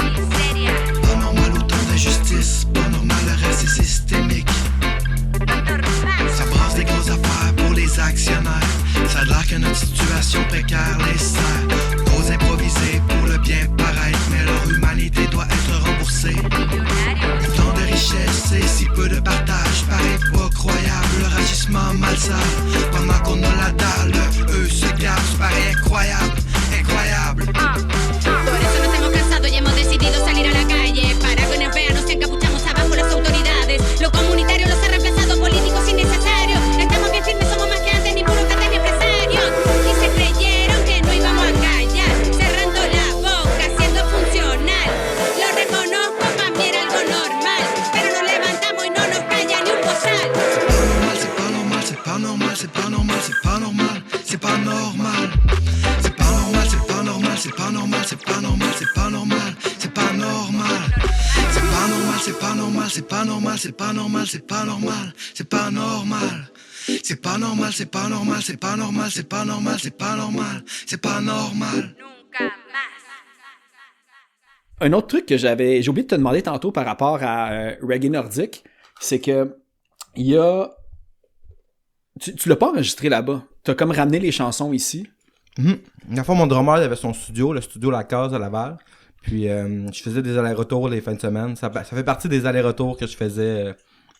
Pas normal autant d'injustice. Pas normal le reste est systémique. Ça brasse des grosses affaires pour les actionnaires. Ça a l'air que notre situation précaire les sert. Trop improvisés pour le bien paraître, mais leur humanité doit être remboursée. Tant de richesse et si peu de partage paraît pas croyable. Leur agissement malsain, pendant qu'on a la dalle, eux se gardent, paraît incroyable, incroyable. Por eso nos hemos cansado y hemos decidido salir a la calle. Para que nos vean, nos encapuchamos abajo las autoridades. Lo comunitario los ha reemplazado políticos innecesarios. Estamos bien firmes, somos más que antes, ni burócratas ni empresarios. Y se creyeron que no íbamos a callar, cerrando la boca, siendo funcional. Lo reconozco, para mí era algo normal, pero nos levantamos y no nos calla ni un bozal. C'est pas normal, c'est pas normal, c'est pas normal, c'est pas normal, c'est pas normal. C'est pas normal, c'est pas normal, c'est pas normal, c'est pas normal, c'est pas normal, c'est pas normal. C'est pas normal, c'est pas normal, c'est pas normal, c'est pas normal, c'est pas normal, c'est pas normal. C'est pas normal, c'est pas normal, c'est pas normal, c'est pas normal, c'est pas normal, c'est pas normal. Nunca más. Un autre truc que j'ai oublié de te demander tantôt par rapport à reggae nordique, c'est que il y a... Tu l'as pas enregistré là-bas. T'as comme ramené les chansons ici. La fois, mon drummer il avait son studio, le studio La Case à Laval. Puis je faisais des allers-retours les fins de semaine. Ça fait partie des allers-retours que je faisais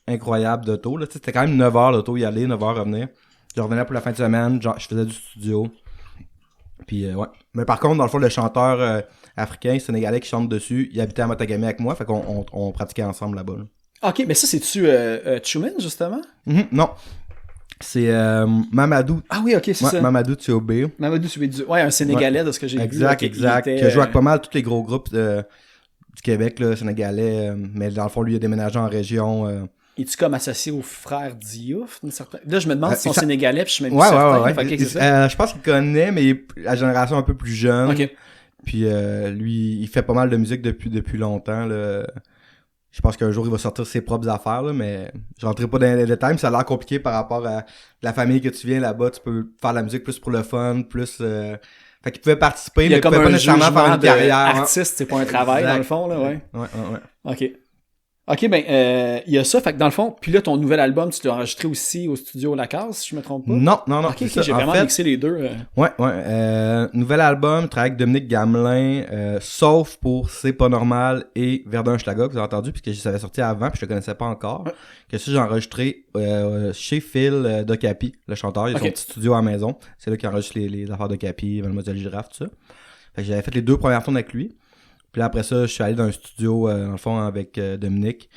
incroyables d'auto. Là. C'était quand même 9 heures l'auto y aller, 9 heures revenir. Je revenais pour la fin de semaine, genre, je faisais du studio. Puis ouais. Mais par contre, dans le fond, le chanteur africain, sénégalais qui chante dessus, il habitait à Matagami avec moi, fait qu'on on pratiquait ensemble là-bas. Là. Ok, mais ça, c'est-tu Chumin, justement? Non. C'est Mamadou. Ah oui, ok, c'est ça. Mamadou Thiobé. Mamadou Thiobé. Ouais, un Sénégalais de ce que j'ai vu. Exact. Qui Qui a joué avec pas mal tous les gros groupes du Québec, là, sénégalais. Mais dans le fond, lui, il a déménagé en région. Es-tu comme associé aux frères Diouf? Là, je me demande s'ils sont ça... sénégalais, puis je suis même plus certain. Ouais. Okay, c'est ça. Je pense qu'il connaît, mais il est la génération un peu plus jeune. Ok. Puis lui, il fait pas mal de musique depuis longtemps, là. Je pense qu'un jour, il va sortir ses propres affaires, là, mais je rentrerai pas dans les détails, mais ça a l'air compliqué par rapport à la famille que tu viens là-bas. Tu peux faire de la musique plus pour le fun, plus... Fait qu'il pouvait participer, mais il pouvait pas nécessairement faire une carrière. Artiste, c'est pas un travail, exact. dans le fond, là, ouais. Ouais. Ok, ben, il y a ça, fait que dans le fond, puis là, ton nouvel album, tu l'as enregistré aussi au studio La Case, si je me trompe pas? Non. Ok, c'est ça. j'ai vraiment mixé les deux. Ouais. Nouvel album, travaille avec Dominique Gamelin, sauf pour C'est pas normal et Verdun Schlaga, que vous avez entendu, puisque ça avait sorti avant, puis je le connaissais pas encore. Ouais. Que ça, j'ai enregistré chez Phil d'Ocapi, le chanteur. Il a son petit studio à la maison. C'est là qu'il enregistre les affaires d'Ocapi, Mademoiselle Girafe, tout ça. Fait que j'avais fait les 2 premières tours avec lui. Puis là, après ça, je suis allé dans un studio, dans le fond, avec Dominique.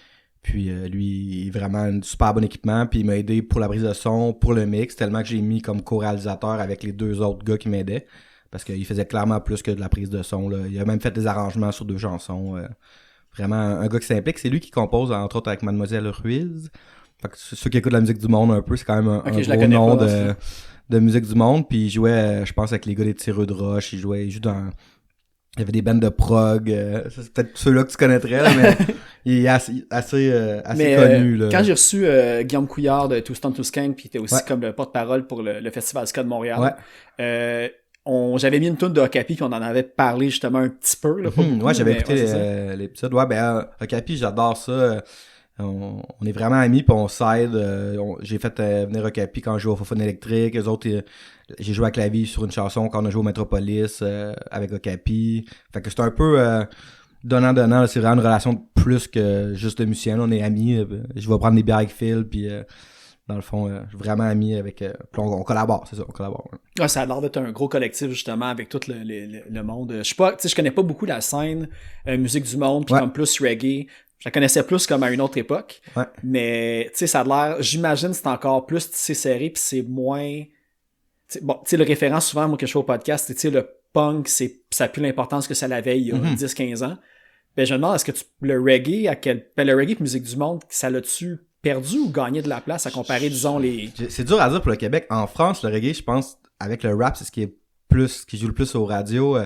Puis lui, il est vraiment un super bon équipement. Puis il m'a aidé pour la prise de son, pour le mix, tellement que j'ai mis comme co-réalisateur avec les 2 autres gars qui m'aidaient. Parce qu'il faisait clairement plus que de la prise de son. Là. Il a même fait des arrangements sur 2 chansons. Vraiment un gars qui s'implique. C'est lui qui compose, entre autres, avec Mademoiselle Ruiz. Fait que ceux qui écoutent la musique du monde un peu, c'est quand même un gros nom de musique du monde. Puis il jouait, je pense, avec les gars des Tireux de Roche. Il joue dans... Il y avait des bandes de prog, c'est peut-être ceux-là que tu connaîtrais, là, mais il est assez connu. Là. Quand j'ai reçu Guillaume Couillard de Too Stoned to Skank, puis il était aussi comme le porte-parole pour le Festival Ska de Montréal, j'avais mis une toune de Okapi, puis on en avait parlé justement un petit peu. Là, beaucoup, j'avais écouté l'épisode. Ouais, ben Okapi, j'adore ça. On est vraiment amis, puis on s'aide. J'ai fait venir Okapi quand je jouais au Fofone électrique. Eux autres, j'ai joué à clavier sur une chanson quand on a joué au Metropolis avec Okapi. Fait que c'est un peu donnant-donnant. C'est vraiment une relation plus que juste de musicien. On est amis. Je vais prendre des bières avec Phil, puis dans le fond, je suis vraiment ami avec... on collabore, c'est ça, on collabore. Ouais, ça a l'air d'être un gros collectif, justement, avec tout le monde. Je connais pas beaucoup la scène musique du monde, puis comme plus reggae. Je la connaissais plus comme à une autre époque. Ouais. Mais, tu sais, ça a l'air... J'imagine que c'est encore plus tissé serré, puis c'est moins... Bon, tu sais, le référent souvent, moi, que je fais au podcast, c'est, tu sais, le punk, ça a plus l'importance que ça l'avait il y a 10-15 ans. Ben, je me demande, est-ce que le reggae, le reggae et musique du monde, ça l'a-tu perdu ou gagné de la place à comparer, disons, les... C'est dur à dire pour le Québec. En France, le reggae, je pense, avec le rap, c'est ce qui joue le plus aux radios.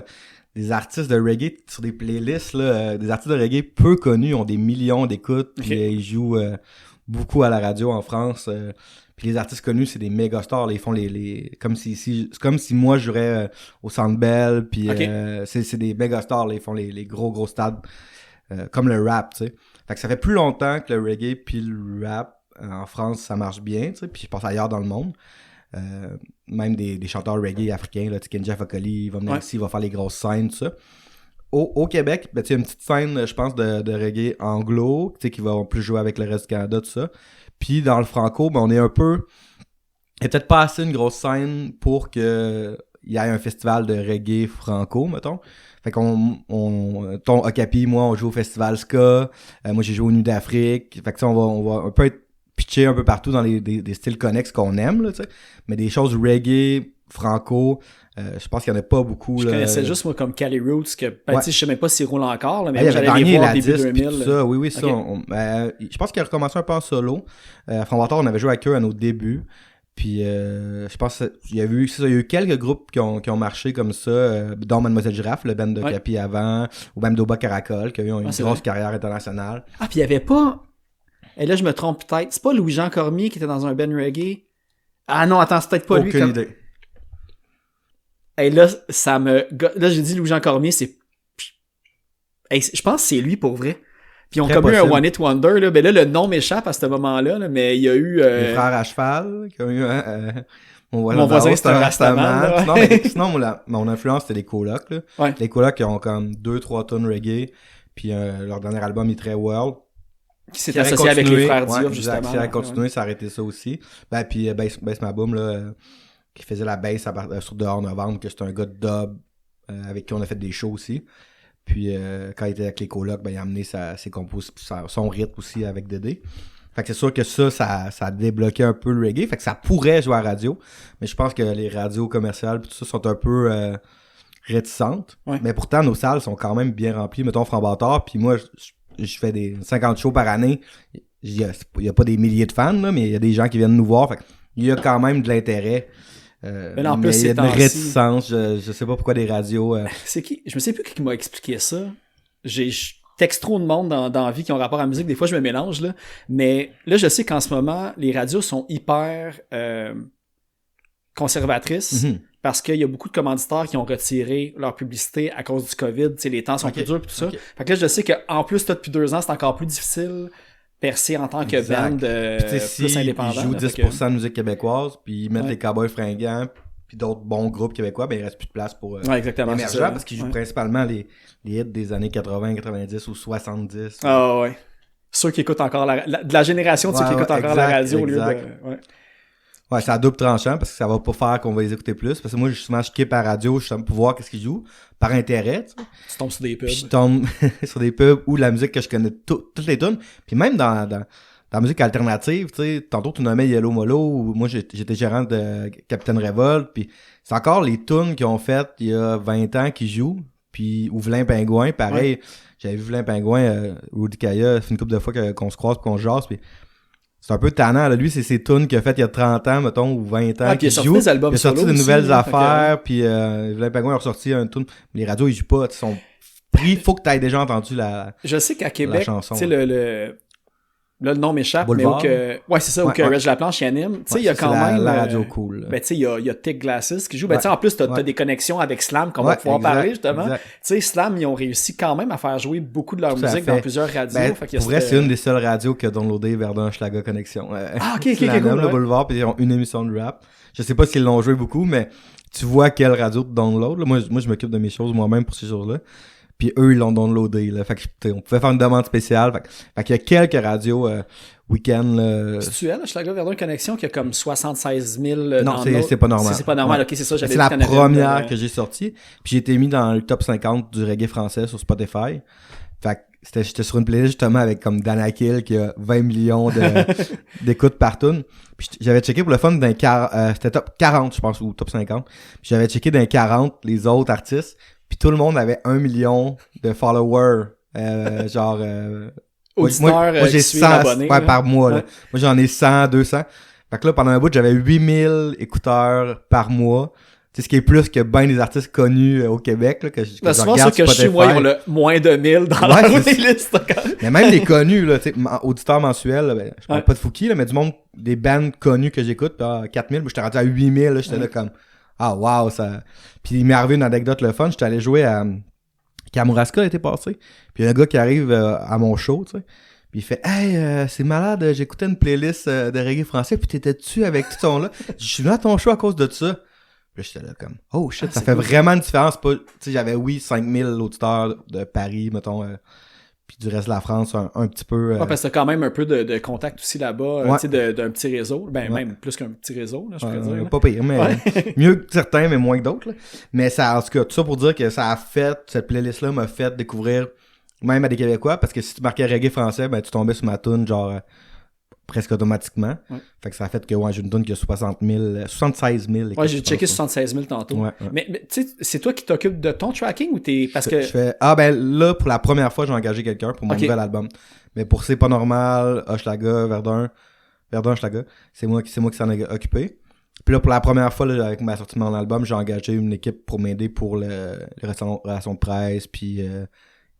Des artistes de reggae sur des playlists, là, des artistes de reggae peu connus ont des millions d'écoutes, puis ils jouent beaucoup à la radio en France. Puis les artistes connus, c'est des méga stars. Là, ils font c'est comme si moi je jouerais au Centre Bell, puis c'est des méga stars. Là, ils font les gros stades, comme le rap, tu sais. Fait que ça fait plus longtemps que le reggae puis le rap en France, ça marche bien, tu sais. Puis je pense ailleurs dans le monde. Même des chanteurs reggae africains, là, Kenji Afokoli, il va venir ici, il va faire les grosses scènes, tout ça. Au Québec, ben, tu sais, une petite scène, je pense, de reggae anglo, tu sais, qui va plus jouer avec le reste du Canada, tout ça. Puis dans le franco, ben, on est un peu... Il n'y a peut-être pas assez une grosse scène pour qu'il y ait un festival de reggae franco, mettons. Fait ton Okapi, moi, on joue au festival Ska. Moi, j'ai joué au Nuit d'Afrique. Fait que on va un peu être pitché un peu partout dans des styles connexes qu'on aime, là, tu sais. Mais des choses reggae, franco, je pense qu'il n'y en a pas beaucoup. Je là. connaissais juste, moi, comme Cali Roots, que, ben, tu sais, je sais même pas s'il roule encore, là, mais il j'allais avait les gagné voir la début disque 2000. pis tout ça. Oui, ça. Okay. Je pense qu'il a recommencé un peu en solo. Framboiteur, on avait joué avec eux à nos débuts. Puis je pense qu'il y a eu quelques groupes qui ont marché comme ça, dont Mademoiselle Giraffe, le band de Capi avant, ou même Doba Caracol, qui a eu une grosse carrière internationale. Ah, puis il y avait pas... Et là, je me trompe peut-être. C'est pas Louis-Jean Cormier qui était dans un band reggae? Ah non, attends, c'est peut-être pas lui. Aucune idée. Et là, là, j'ai dit Louis-Jean Cormier, c'est... Hey, je pense que c'est lui, pour vrai. Puis ils ont comme eu un One Hit Wonder, là. Ben là, le nom m'échappe à ce moment-là, là, mais il y a eu... Les frères à cheval, qui ont eu... Mon voisin, c'était un Rastaman. Sinon, mon influence, c'était les colocs, là. Ouais. Les colocs, qui ont comme 2-3 tonnes reggae. Puis leur dernier album, il est très World. Qui s'est associé avec les frères Diop, justement. Qui a continué, ça a arrêté ça aussi. Ben, puis Bass Maboum, là, qui faisait la bass sur Dehors Novembre, que c'est un gars de dub avec qui on a fait des shows aussi. Puis quand il était avec les colocs, ben, il a amené ses compos, son rythme aussi avec Dédé. Fait que c'est sûr que ça a débloqué un peu le reggae. Fait que ça pourrait jouer à la radio. Mais je pense que les radios commerciales pis tout ça sont un peu réticentes. Ouais. Mais pourtant, nos salles sont quand même bien remplies. Mettons Framboiteur, puis moi, je fais des 50 shows par année. Il y a pas des milliers de fans, là, mais il y a des gens qui viennent nous voir. Fait il y a quand même de l'intérêt. Mais en plus, il y a une réticence. Je sais pas pourquoi des radios... C'est qui? Je me sais plus qui m'a expliqué ça. Je texte trop de monde dans la vie qui ont rapport à la musique. Des fois, je me mélange, là. Mais là, je sais qu'en ce moment, les radios sont hyper conservatrices. Mm-hmm. Parce qu'il y a beaucoup de commanditaires qui ont retiré leur publicité à cause du COVID. Tu sais, les temps sont plus durs et tout ça. Fait que là, je sais qu'en plus, depuis 2 ans, c'est encore plus difficile percer en tant que band plus indépendant. Ils jouent 10% de musique québécoise, puis ils mettent les Cowboys Fringants, puis d'autres bons groupes québécois, ben il reste plus de place pour exactement, émergents, parce qu'ils jouent principalement les hits des années 80, 90 ou 70. Ah ouais. Ceux qui écoutent encore de la génération de ceux qui écoutent encore la radio au lieu de... Ouais, c'est à double tranchant parce que ça va pas faire qu'on va les écouter plus. Parce que moi, justement, je kippe à la radio, je pour voir qu'est-ce qu'ils jouent, par intérêt. Tu tombes sur des pubs. Puis je tombe sur des pubs ou la musique que je connais toutes les tunes. Puis même dans la musique alternative, tu sais, tantôt tu nommais Yellow Molo, ou moi j'étais gérant de Capitaine Révolte. Puis c'est encore les tunes qu'ils ont faites il y a 20 ans qui jouent. Puis ou Vilain Pingouin, pareil. J'avais vu Vilain Pingouin, Rudy Kaya, fait une couple de fois qu'on se croise, qu'on jase. Puis c'est un peu tannant, là. Lui, c'est ses tunes qu'il a faites il y a 30 ans, mettons, ou 20 ans. Puis il a sorti des albums. Il a sorti de nouvelles affaires, puis Vilain Pingouin a ressorti un tune. Les radios, ils jouent pas. Ils sont pris. Faut que tu aies déjà entendu Je sais qu'à Québec, tu sais, le nom m'échappe, Boulevard. mais ouais, c'est ça, où que Reg Laplanche y anime. Tu sais, il y a quand même. La radio cool. Ben, tu sais, il y a Thick Glasses qui joue. Ben, tu sais, en plus, t'as des connexions avec Slam qu'on va pouvoir parler, justement. Tu sais, Slam, ils ont réussi quand même à faire jouer beaucoup de leur musique dans plusieurs radios. Ben, pour vrai, c'est une des seules radios qui a downloadé Verdun Schlager Connexion. Ok, cool. Le Boulevard, puis ils ont une émission de rap. Je sais pas s'ils l'ont joué beaucoup, mais tu vois quelle radio tu download. Moi, je m'occupe de mes choses moi-même pour ces choses-là. Puis eux, ils l'ont downloadé. Là. Fait que on pouvait faire une demande spéciale. Fait qu'il y a quelques radios week-end. C'est-tu elle, Schlager Verdun Connexion, qui a comme 76 000 Non, c'est pas normal. C'est pas normal, ok, c'est ça. C'est la première que j'ai sortie. Puis j'ai été mis dans le top 50 du reggae français sur Spotify. Fait que j'étais sur une playlist justement avec comme Dana Kill qui a 20 millions d'écoutes par tune. Puis j'avais checké pour le fun c'était top 40 je pense ou top 50. Puis j'avais checké dans les 40 les autres artistes. Puis tout le monde avait 1 million de followers. Moi j'ai 100 abonnés, par mois. Ouais. Là. Moi j'en ai 100, 200. Fait que là pendant un bout j'avais 8000 écouteurs par mois. Tu sais, ce qui est plus que ben des artistes connus au Québec, là, que souvent, ceux regarde que je suis, moi, ils ont le moins de 1000 dans leur playlist. Mais même les connus, là, tu sais, auditeurs mensuels, là, ben, je parle pas de Fouki, là, mais du monde, des bands connus que j'écoute, 4000, moi, j'étais rendu à 8000, là, j'étais là comme, ah, wow, ça. Puis il m'est arrivé une anecdote le fun, j'étais allé jouer à Kamouraska l'été passé, puis il y a un gars qui arrive à mon show, tu sais. Puis il fait « Hey, c'est malade, j'écoutais une playlist de reggae français, puis t'étais dessus avec tout son là. Je suis venu à ton show à cause de ça. » Puis là, j'étais là comme « Oh shit, ça fait vraiment une différence. » Tu sais, j'avais, 5000 auditeurs de Paris, mettons, puis du reste de la France, un petit peu... parce que t'as quand même un peu de contact aussi là-bas, tu sais, d'un petit réseau. Ben, même plus qu'un petit réseau, là, je pourrais dire. Pas pire, mais mieux que certains, mais moins que d'autres. Là. Mais ça, en tout cas, tout ça pour dire que ça a fait, cette playlist-là m'a fait découvrir même à des Québécois, parce que si tu marquais reggae français, ben tu tombais sur ma tune genre presque automatiquement. Ouais. Fait que ça a fait que j'ai une tune qui a 76 000. Ouais, j'ai checké 76 000 tantôt. Ouais. Mais tu sais, c'est toi qui t'occupes de ton tracking ou t'es... Parce que... Je fais... Ah ben là, pour la première fois, j'ai engagé quelqu'un pour mon nouvel album. Mais pour C'est pas normal, Hochelaga, Verdun, Hochelaga, c'est moi qui s'en ai occupé. Puis là, pour la première fois, là, avec ma sortie de mon album, j'ai engagé une équipe pour m'aider pour les relations de presse, puis...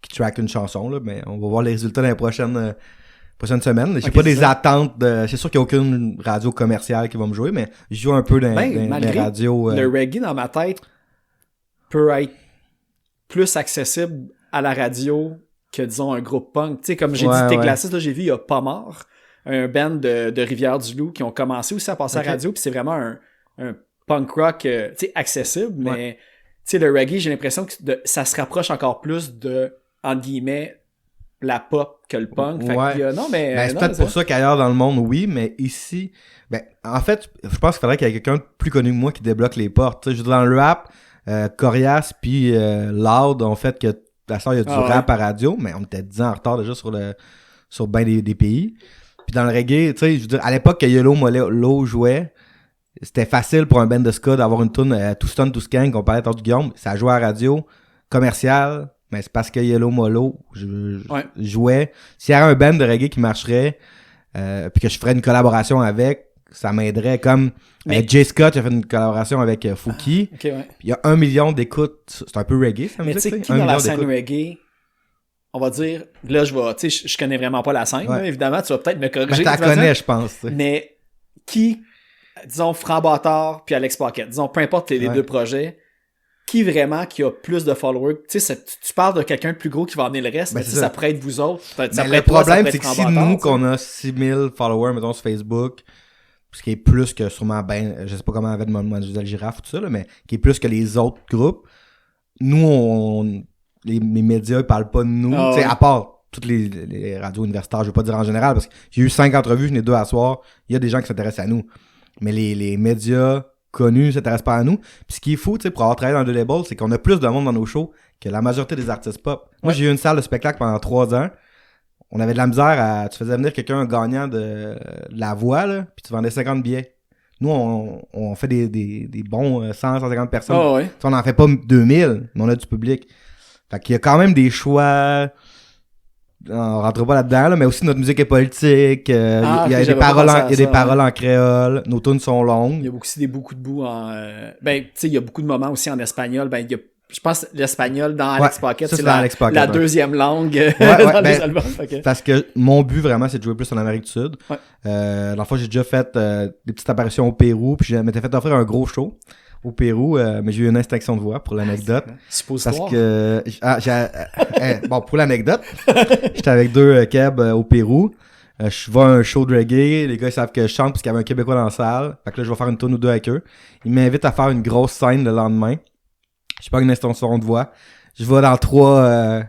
qui track une chanson, là, mais on va voir les résultats dans les prochaines semaines. J'ai pas des attentes de... C'est sûr qu'il n'y a aucune radio commerciale qui va me jouer, mais je joue un peu dans les radios... Le reggae, dans ma tête, peut être plus accessible à la radio que, disons, un groupe punk. Tu sais, comme j'ai dit, T'es Glacis, là, j'ai vu, il y a Pas Mort, un band de Rivière-du-Loup qui ont commencé aussi à passer à la radio, puis c'est vraiment un punk rock, tu sais, accessible, mais... Tu sais, le reggae, j'ai l'impression que ça se rapproche encore plus de... entre guillemets, la pop que le punk. Fait non, mais... c'est peut-être pour ça qu'ailleurs dans le monde, oui, mais ici... Ben, en fait, je pense qu'il faudrait qu'il y ait quelqu'un de plus connu que moi qui débloque les portes. Je veux dire, dans le rap, Corias puis Loud ont fait que la soeur, il y a du rap à radio, mais on était 10 ans en retard déjà sur bien des pays. Puis dans le reggae, tu sais, je veux dire, à l'époque que Yellow Molo jouait, c'était facile pour un band de ska d'avoir une tune Tout Stun, Tout Skank, qu'on parlait tantôt du Guillaume. Ça jouait à la radio, commercial... Mais c'est parce que Yellow Molo jouait. S'il y avait un band de reggae qui marcherait, puis que je ferais une collaboration avec, ça m'aiderait. Comme Jay Scott, j'ai fait une collaboration avec Fouki. Il y a 1 million d'écoutes. C'est un peu reggae, ça me dit. Mais tu sais, qui dans la scène reggae, on va dire, là, je connais vraiment pas la scène, là, évidemment, tu vas peut-être me corriger. Je la connais, je pense. Mais qui, disons, Franc Bâtard puis Alex Paquette, disons, peu importe les deux projets, qui vraiment qui a plus de followers? Tu sais, tu parles de quelqu'un de plus gros qui va emmener le reste, mais ça pourrait être vous autres. Le problème, c'est que si nous, qu'on a 6000 followers, mettons, sur Facebook, ce qui est plus que sûrement, je sais pas comment avec Mademoiselle Girafe, tout ça, là, mais qui est plus que les autres groupes, nous, les médias, ils parlent pas de nous, tu sais, à part toutes les radios universitaires, je veux pas dire en général, parce que j'ai eu 5 entrevues, j'en ai 2 à soir, il y a des gens qui s'intéressent à nous. Mais les médias connus s'intéressent pas à nous. Puis ce qui est fou, tu sais, pour avoir travaillé dans le label, c'est qu'on a plus de monde dans nos shows que la majorité des artistes pop. Moi, j'ai eu une salle de spectacle pendant 3 ans. On avait de la misère tu faisais venir quelqu'un gagnant de la voix, là, puis tu vendais 50 billets. Nous, on fait des bons 100, 150 personnes. Oh, ouais. On en fait pas 2000, mais on a du public. Fait qu'il y a quand même des choix... On rentre pas là-dedans, là, mais aussi notre musique est politique. Il y a des paroles en créole. Nos tunes sont longues. Il y a aussi beaucoup de bouts en... tu sais, il y a beaucoup de moments aussi en espagnol. Je pense que l'espagnol dans Alex Paquette, c'est la deuxième langue dans les albums. Okay. Parce que mon but, vraiment, c'est de jouer plus en Amérique du Sud. Dans le fond, j'ai déjà fait des petites apparitions au Pérou, puis je m'étais fait offrir un gros show au Pérou, mais j'ai eu une instinction de voix pour l'anecdote. Suppositoire. Parce que... bon, pour l'anecdote, j'étais avec 2 kebs au Pérou. Je vais à un show de reggae, les gars ils savent que je chante parce qu'il y avait un Québécois dans la salle. Fait que là, je vais faire une tune ou 2 avec eux. Ils m'invitent à faire une grosse scène le lendemain. J'ai pas une extension de voix. Je vais dans 3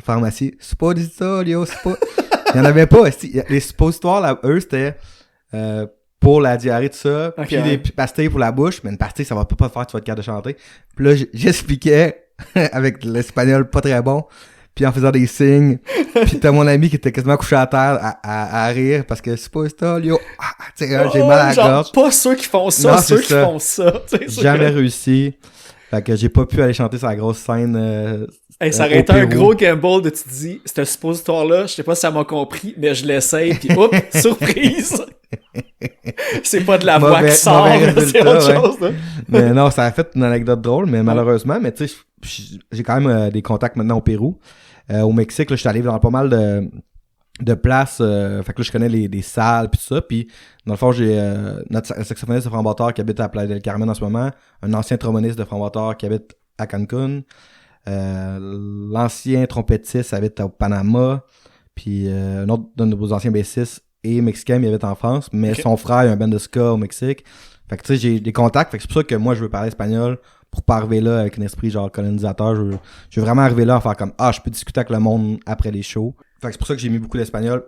pharmacies. Suppositorio, il y en avait pas. Les suppositoires, là, eux, c'était pour la diarrhée, tout ça. Puis des pastilles pour la bouche. Mais une pastille, ça va pas te faire, tu vas être capable de chanter. Puis là, j'expliquais avec l'espagnol pas très bon. puis en faisant des signes. Puis t'as mon ami qui était quasiment couché à terre à rire parce que c'est pas ça, yo. Tu sais, j'ai mal à la genre, gorge. pas ceux qui font ça, Non, ceux c'est qui ça. font ça. Tu sais, c'est Jamais que- réussi. Fait que j'ai pas pu aller chanter sur la grosse scène. Hey, ça au aurait été un Pérou. gros gamble de tu te dis, ce suppositoire-là, je sais pas si ça m'a compris, mais je l'essaye, puis oups, surprise! C'est pas de la voix Mauvais- qui sort, mauvais là, c'est résultat, autre ouais. chose. Là. Mais non, ça a fait une anecdote drôle, mais malheureusement, mais tu sais, j'ai quand même des contacts maintenant au Pérou. Au Mexique, là, je suis allé dans pas mal de places. Fait que là, je connais des salles pis tout ça. Puis, dans le fond, j'ai notre saxophoniste de Framboteur qui habite à Playa del Carmen en ce moment. Un ancien tromboniste de Framboteur qui habite à Cancun. L'ancien trompettiste habite au Panama. Puis, un autre de nos anciens bassistes et mexicain, il habite en France. Mais Ok. son frère, il a un band de ska au Mexique. Fait que, tu sais, j'ai des contacts. Fait que c'est pour ça que moi, je veux parler espagnol pour pas arriver là avec un esprit genre colonisateur. Je veux vraiment arriver là à faire comme je peux discuter avec le monde après les shows. Fait que c'est pour ça que j'ai mis beaucoup d'espagnol.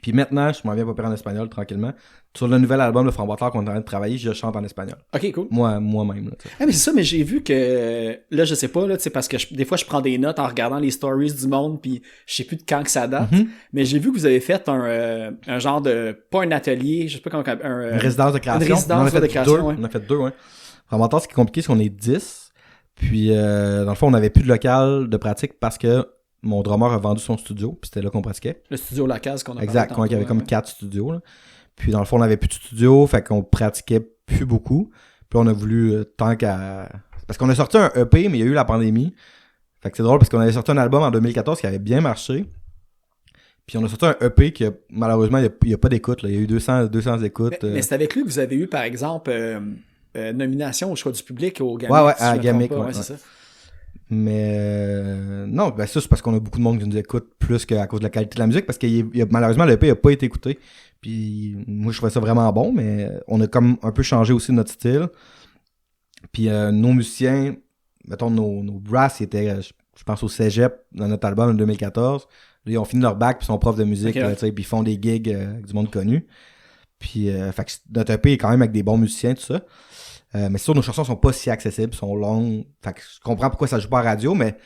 Puis maintenant, je m'en viens pas perdre en espagnol tranquillement. Sur le nouvel album de Framboteur qu'on est en train de travailler, je chante en espagnol. Ok, cool. Moi-même. Là, tu sais. Ah, mais c'est ça, mais j'ai vu que, là, je sais pas, là, tu sais, parce que des fois, je prends des notes en regardant les stories du monde, puis je sais plus de quand que ça date, mais j'ai vu que vous avez fait un genre de, pas un atelier, je sais pas comment, Une résidence de création. Une résidence On en a fait de création, deux. ouais. On a fait deux, ouais. Framboteur, ce qui est compliqué, c'est qu'on est 10. Puis, dans le fond, on n'avait plus de local de pratique parce que mon drummer a vendu son studio, puis c'était là qu'on pratiquait. Le studio La Case qu'on a Exact, parlé il y avait tantôt, comme 4 studios. Là. Puis dans le fond, on n'avait plus de studio, fait qu'on pratiquait plus beaucoup. Puis on a voulu, tant qu'à... Parce qu'on a sorti un EP, mais il y a eu la pandémie. Fait que c'est drôle parce qu'on avait sorti un album en 2014 qui avait bien marché. Puis on a sorti un EP qui, malheureusement, il n'y a pas d'écoute. Là. Il y a eu 200 écoutes. Mais c'est avec lui que vous avez eu, par exemple, nomination au choix du public au Gamic. Ouais, si à je me Gamic, trompe pas, ouais, c'est ça. Mais non, ben ça c'est parce qu'on a beaucoup de monde qui nous écoute plus qu'à cause de la qualité de la musique, parce que malheureusement le EP n'a pas été écouté. Puis moi je trouvais ça vraiment bon, mais on a comme un peu changé aussi notre style. Puis nos musiciens, mettons nos brass, ils étaient, je pense au Cégep dans notre album en 2014. Là, ils ont fini leur bac puis ils sont profs de musique, Okay. là, tu sais, puis ils font des gigs avec du monde connu. Puis fait que notre EP est quand même avec des bons musiciens, tout ça. Mais c'est sûr, nos chansons sont pas si accessibles, sont longues. Fait que je comprends pourquoi ça joue pas à radio, mais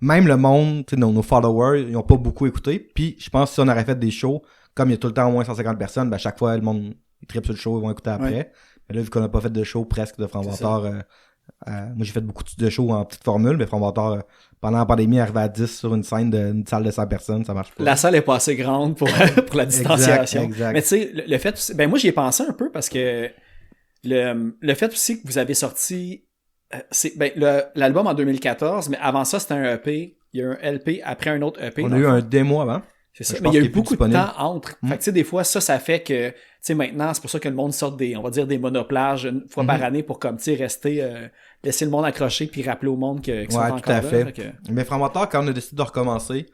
même le monde, tu sais, nos followers, ils ont pas beaucoup écouté. Puis je pense que si on aurait fait des shows, comme il y a tout le temps au moins 150 personnes, ben à chaque fois, le monde, ils trippent sur le show, ils vont écouter après. Ouais. Mais là, vu qu'on n'a pas fait de show presque de Framboteur, moi j'ai fait beaucoup de shows en petite formule, mais Framboteur, pendant la pandémie, arrivé à 10 sur une scène d'une salle de 100 personnes, ça marche pas. La salle est pas assez grande pour, pour la distanciation. Exact. Mais tu sais, le fait aussi, ben moi j'y ai pensé un peu parce que le fait aussi que vous avez sorti l'album en 2014, mais avant ça c'était un EP, il y a un LP après un autre EP. On dans a eu le fond. un démo avant. C'est ça. Je Mais pense il y a qu'il eu est plus beaucoup de disponible. temps entre. Fait que tu sais, des fois, ça fait que, tu sais, maintenant, c'est pour ça que le monde sort des, on va dire, des monoplages une fois par année pour comme, tu sais, rester, laisser le monde accroché puis rappeler au monde qu'ils sont Ouais, encore tout à là. fait. Que- Mais Framboteur, quand on a décidé de recommencer,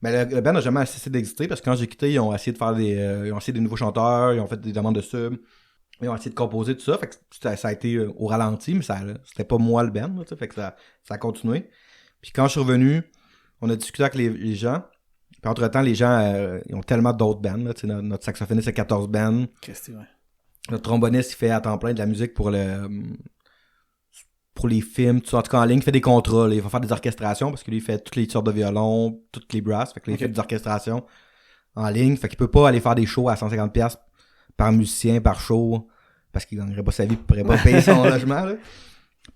mais le band n'a jamais cessé d'exister parce que quand j'ai quitté, ils ont essayé de faire ils ont essayé des nouveaux chanteurs, ils ont fait des demandes de subs, ils ont essayé de composer tout ça, fait que ça a été au ralenti, mais c'était pas moi le band, là, tu sais, fait que ça a continué. Puis quand je suis revenu, on a discuté avec les gens. Puis entre-temps, les gens, ils ont tellement d'autres bands, là, tu sais, notre saxophoniste a 14 bands. Qu'est-ce que ouais. Notre tromboniste, il fait à temps plein de la musique pour les films, tout ça. En tout cas, en ligne, il fait des contrats. Là. Il va faire des orchestrations parce que lui, il fait toutes les sortes de violons, toutes les brasses. Fait que là, il fait des orchestrations en ligne. Fait qu'il peut pas aller faire des shows à 150$ par musicien, par show, parce qu'il gagnerait pas sa vie, il pourrait pas payer son logement. Là.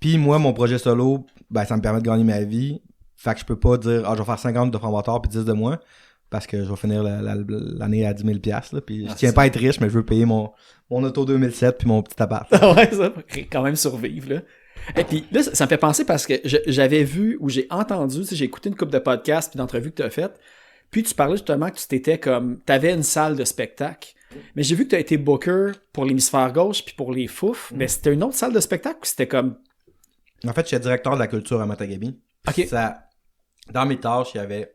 Puis moi, mon projet solo, ben, ça me permet de gagner ma vie. Fait que je peux pas dire, je vais faire 50 de Framboteur puis 10 de moi. Parce que je vais finir l'année à 10 000$. Là, puis je tiens pas à être riche, mais je veux payer mon auto 2007 puis mon petit appart. Ouais, ça, pour quand même survivre, là. Et puis là, ça me fait penser parce que j'avais vu ou j'ai entendu, tu sais, j'ai écouté une couple de podcasts puis d'entrevues que tu as faites. Puis tu parlais justement que tu t'étais comme, t'avais une salle de spectacle. Mais j'ai vu que tu as été booker pour l'hémisphère gauche puis pour les Fouf. Mais c'était une autre salle de spectacle ou c'était comme. En fait, j'étais directeur de la culture à Matagabi. Ok. Dans mes tâches, il y avait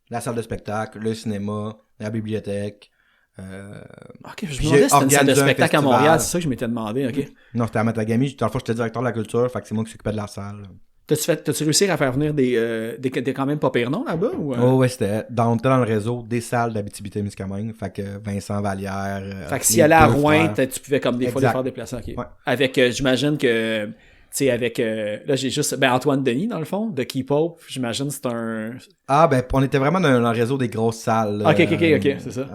la salle de spectacle, le cinéma, la bibliothèque. Ok, je me demandais si c'était une salle de organisé un spectacle à festival. Montréal, c'est ça que je m'étais demandé, ok. Non, c'était à Matagami. Dans le fond, j'étais directeur de la culture, fait que c'est moi qui s'occupais de la salle. T'as-tu réussi à faire venir des quand même pas pire noms là-bas? Ou, Oh ouais, on était dans le réseau des salles d'Abitibi-Témiscamingue. Fait que Vincent Vallière. Fait que s'il allait à Rouen, tu pouvais comme des fois les Exact. faire déplacer. Ok. Ouais. Avec, j'imagine que sais, avec, là, j'ai juste, Antoine Denis, dans le fond, de Keep Hope, j'imagine, c'est un... Ah, ben, on était vraiment dans le réseau des grosses salles. Là. Ok, c'est ça.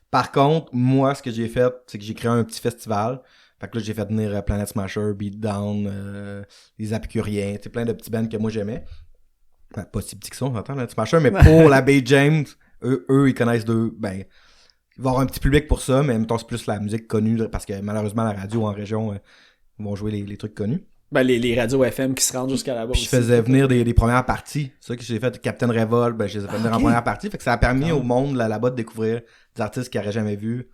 Par contre, moi, ce que j'ai fait, c'est que j'ai créé un petit festival. Fait que là, j'ai fait venir Planet Smasher, Beatdown, les Apicuriens, tu sais, plein de petits bands que moi j'aimais. Ben, pas si petits que ça, on entend, Planet Smasher, mais pour la Bay James, eux, ils connaissent il va y avoir un petit public pour ça, mais en même temps, c'est plus la musique connue, parce que malheureusement, la radio en région, ils vont jouer les trucs connus. Les radios FM qui se rendent jusqu'à là-bas. Puis je faisais venir des premières parties. C'est ça que j'ai fait, Captain Revolt, je les ai fait venir en première partie. Fait que ça a permis au monde là-bas de découvrir des artistes qu'ils n'auraient jamais vus.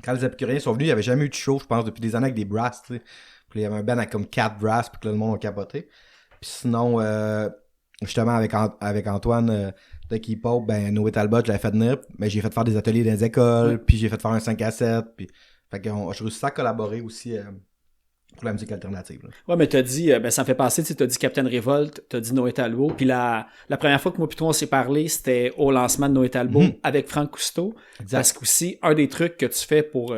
Quand les Épicuriens sont venus, il n'y avait jamais eu de show, je pense, depuis des années avec des brasses, tu sais. Puis il y avait un band avec comme 4 brasses, puis que là, le monde a capoté. Puis sinon, justement, avec Antoine de Keep Hope, Noé Talbot, je l'avais fait venir, mais j'ai fait faire des ateliers dans les écoles, puis j'ai fait faire un 5 à 7, puis fait que j'ai réussi à collaborer aussi pour la musique alternative. Là. Ouais, mais t'as dit, ça me fait penser, tu t'as dit Captain Revolt, t'as dit Noé Talbot, puis la première fois que moi puis toi on s'est parlé, c'était au lancement de Noé Talbot avec Franck Cousteau. Exact. Parce qu'aussi, un des trucs que tu fais pour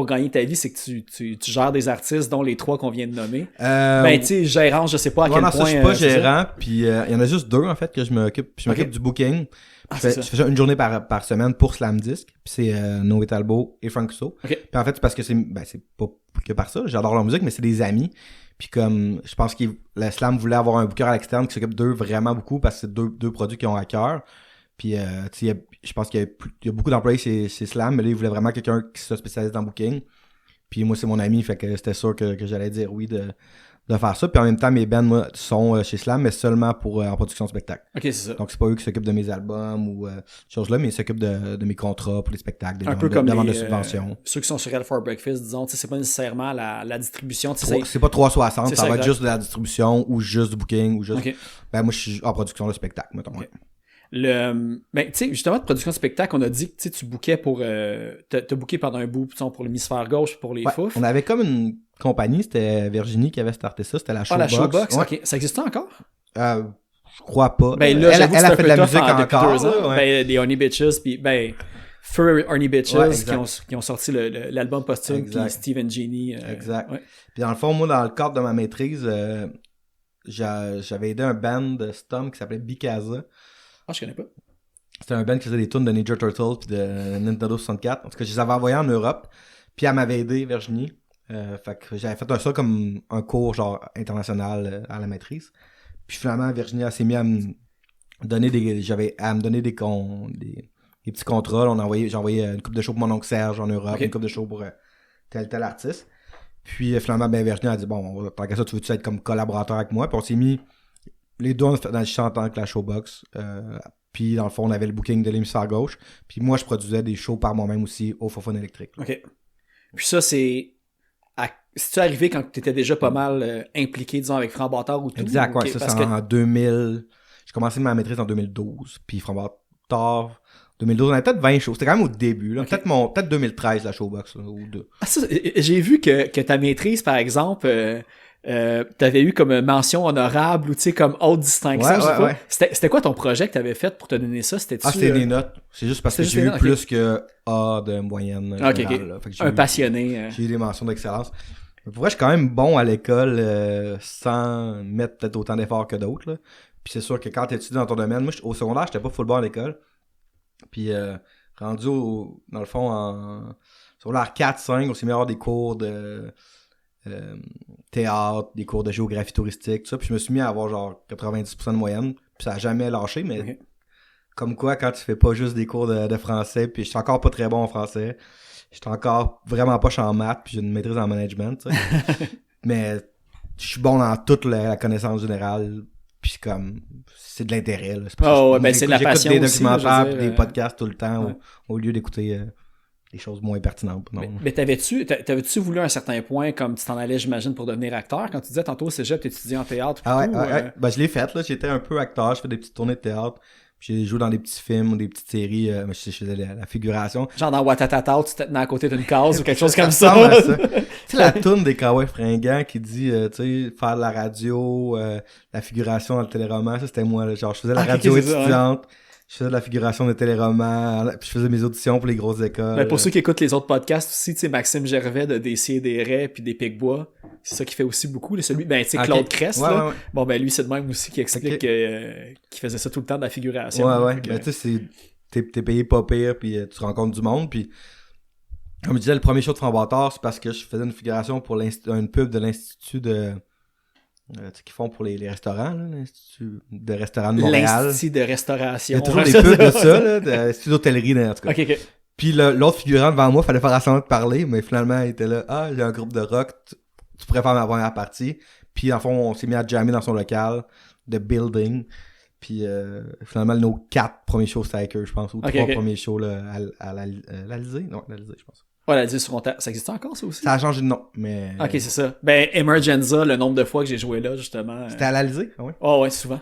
gagner ta vie, c'est que tu gères des artistes, dont les 3 qu'on vient de nommer. Tu sais, gérant, je sais pas à quel point... Non, ça, je suis pas gérant, puis il y en a juste 2, en fait, que je m'occupe. Je m'occupe du booking. Je fais une journée par semaine pour Slam Disc, puis c'est Noé Talbot et Franck Cousteau. Okay. Puis en fait, c'est parce que c'est pas que par ça, j'adore leur musique, mais c'est des amis. Puis comme, je pense que la Slam voulait avoir un booker à l'externe qui s'occupe d'eux vraiment beaucoup, parce que c'est deux produits qu'ils ont à cœur. Puis, tu sais, je pense qu'il y a beaucoup d'employés chez Slam, mais là, ils voulaient vraiment quelqu'un qui se spécialise dans le booking. Puis moi, c'est mon ami, fait que c'était sûr que j'allais dire oui de faire ça. Puis en même temps, mes bands, moi, sont chez Slam, mais seulement en production de spectacle. Ok, c'est ça. Donc, c'est pas eux qui s'occupent de mes albums ou choses là, mais ils s'occupent de mes contrats pour les spectacles, des ventes de subventions. Ceux qui sont sur Hell for Breakfast, disons, c'est pas nécessairement la distribution. C'est pas 360, ça va être juste de la distribution ou juste du booking ou juste... Okay. Moi, je suis en production de spectacle, mettons. Okay. Tu sais, justement, de production de spectacle, on a dit que tu bookais pour... t'as booké pendant un bout, pour l'hémisphère gauche, pour les Fouf. On avait comme une compagnie, c'était Virginie qui avait starté ça, c'était la Showbox. La Showbox, ouais. Ok. Ça existe encore? Je crois pas. Là, elle a fait de la musique encore. Les Honey Bitches, puis Fur Honey Bitches qui ont sorti l'album posthume, puis Steve and Jeannie. Exact. Ouais. Puis dans le fond, moi, dans le cadre de ma maîtrise, j'avais aidé un band de Stom qui s'appelait Bikaza. Ah, je connais pas. C'était un band qui faisait des tunes de Ninja Turtles puis de Nintendo 64. En tout cas, je les avais envoyés en Europe. Puis elle m'avait aidé, Virginie. Fait que j'avais fait ça comme un cours genre international à la maîtrise. Puis finalement, Virginie s'est mis à me donner des petits contrats. J'ai envoyé une couple de shows pour mon oncle Serge en Europe, une couple de shows pour tel artiste. Puis finalement, Virginie a dit bon, tant qu'à ça, tu veux-tu être comme collaborateur avec moi? Puis on s'est mis les deux dans le champ en tant que la Showbox. Puis dans le fond, on avait le booking de l'hémisphère gauche. Puis moi, je produisais des shows par moi-même aussi au Fofone électrique. Là. OK. Puis ça, c'est-tu arrivé quand tu étais déjà pas mal impliqué, disons, avec Franck Bâtard ou tout? Exact, ouais. Ça, c'est en 2000. J'ai commencé ma maîtrise en 2012. Puis Franck Bâtard, 2012, on avait peut-être 20 shows. C'était quand même au début. Là. Okay. Peut-être 2013, la Showbox. Là, ou deux. Ah, ça, j'ai vu que ta maîtrise, par exemple... t'avais eu comme mention honorable ou tu sais comme haute distinction, je sais pas. C'était quoi ton projet que t'avais fait pour te donner ça? C'était des notes. C'est juste parce que j'ai eu plus que A de moyenne. Okay. Fait que un passionné. J'ai eu des mentions d'excellence. Mais pour vrai, je suis quand même bon à l'école sans mettre peut-être autant d'efforts que d'autres. Là. Puis c'est sûr que quand t'étudies dans ton domaine, moi au secondaire, j'étais pas full bon à l'école. Puis rendu dans le fond sur l'art 4-5, on s'est mis à avoir des cours de théâtre, des cours de géographie touristique, tout ça, puis je me suis mis à avoir genre 90% de moyenne, puis ça a jamais lâché, mais comme quoi, quand tu fais pas juste des cours de français, puis je suis encore pas très bon en français, je suis encore vraiment pas en maths, puis j'ai une maîtrise en management, tu sais. Mais je suis bon dans toute la connaissance générale, puis comme, c'est de l'intérêt, là. C'est de la passion des documentaires, puis des podcasts tout le temps, au lieu d'écouter... des choses moins pertinentes. Non. Mais t'avais-tu voulu à un certain point, comme tu t'en allais, j'imagine, pour devenir acteur? Quand tu disais tantôt au cégep, t'étudiais en théâtre. Je l'ai fait, là. J'étais un peu acteur, je fais des petites tournées de théâtre. J'ai joué dans des petits films ou des petites séries. Je faisais la figuration. Genre dans Watatata, tu te tenais à côté d'une case ou quelque chose comme ça. Tu sais, la toune des Kawaii fringants qui dit, tu sais, faire de la radio, la figuration dans le téléroman, ça c'était moi. Là. Genre, je faisais la radio étudiante. Je faisais de la figuration de téléromans, puis je faisais mes auditions pour les grosses écoles. Pour ceux qui écoutent les autres podcasts aussi, tu sais, Maxime Gervais de Décider des Raies puis des Picbois, C'est ça qui fait aussi beaucoup. Là, celui, ben, tu sais, Ok. Claude Crest, Ouais, là. ouais. Bon, ben, lui, c'est de même aussi qui explique Ok. qu'il faisait ça tout le temps de la figuration. Ouais, là. ouais. Fait que- Mais tu sais, t'es payé pas pire, puis tu rencontres du monde, puis comme je disais, le premier show de Framboitard, c'est parce que je faisais une figuration pour une pub de l'Institut de... tu sais, qu'ils font pour les restaurants, là, l'Institut de restaurants de Montréal. L'Institut de restauration. Il y a toujours Ouais, des pubs de ça, là, de l'Institut d'hôtellerie, là, en tout cas. Ok, ok. Puis l'autre figurant devant moi, fallait faire semblant de parler, mais finalement, il était là, ah, j'ai un groupe de rock, tu pourrais faire ma première partie. Puis en fond, on s'est mis à jammer dans son local de building. Puis finalement, nos 4 premiers shows, c'était avec eux, je pense, ou Ok, 3 ok. premiers shows là, à l'Alizé. Non, l'Alizé, je pense. Ouais, la 10 sur mon ça existe encore, ça aussi? Ça a changé de nom, mais... Ok, c'est ça. Ben, Emergenza, le nombre de fois que j'ai joué là, justement. C'était à l'Alizé? Ah oui? Oh, ouais, souvent.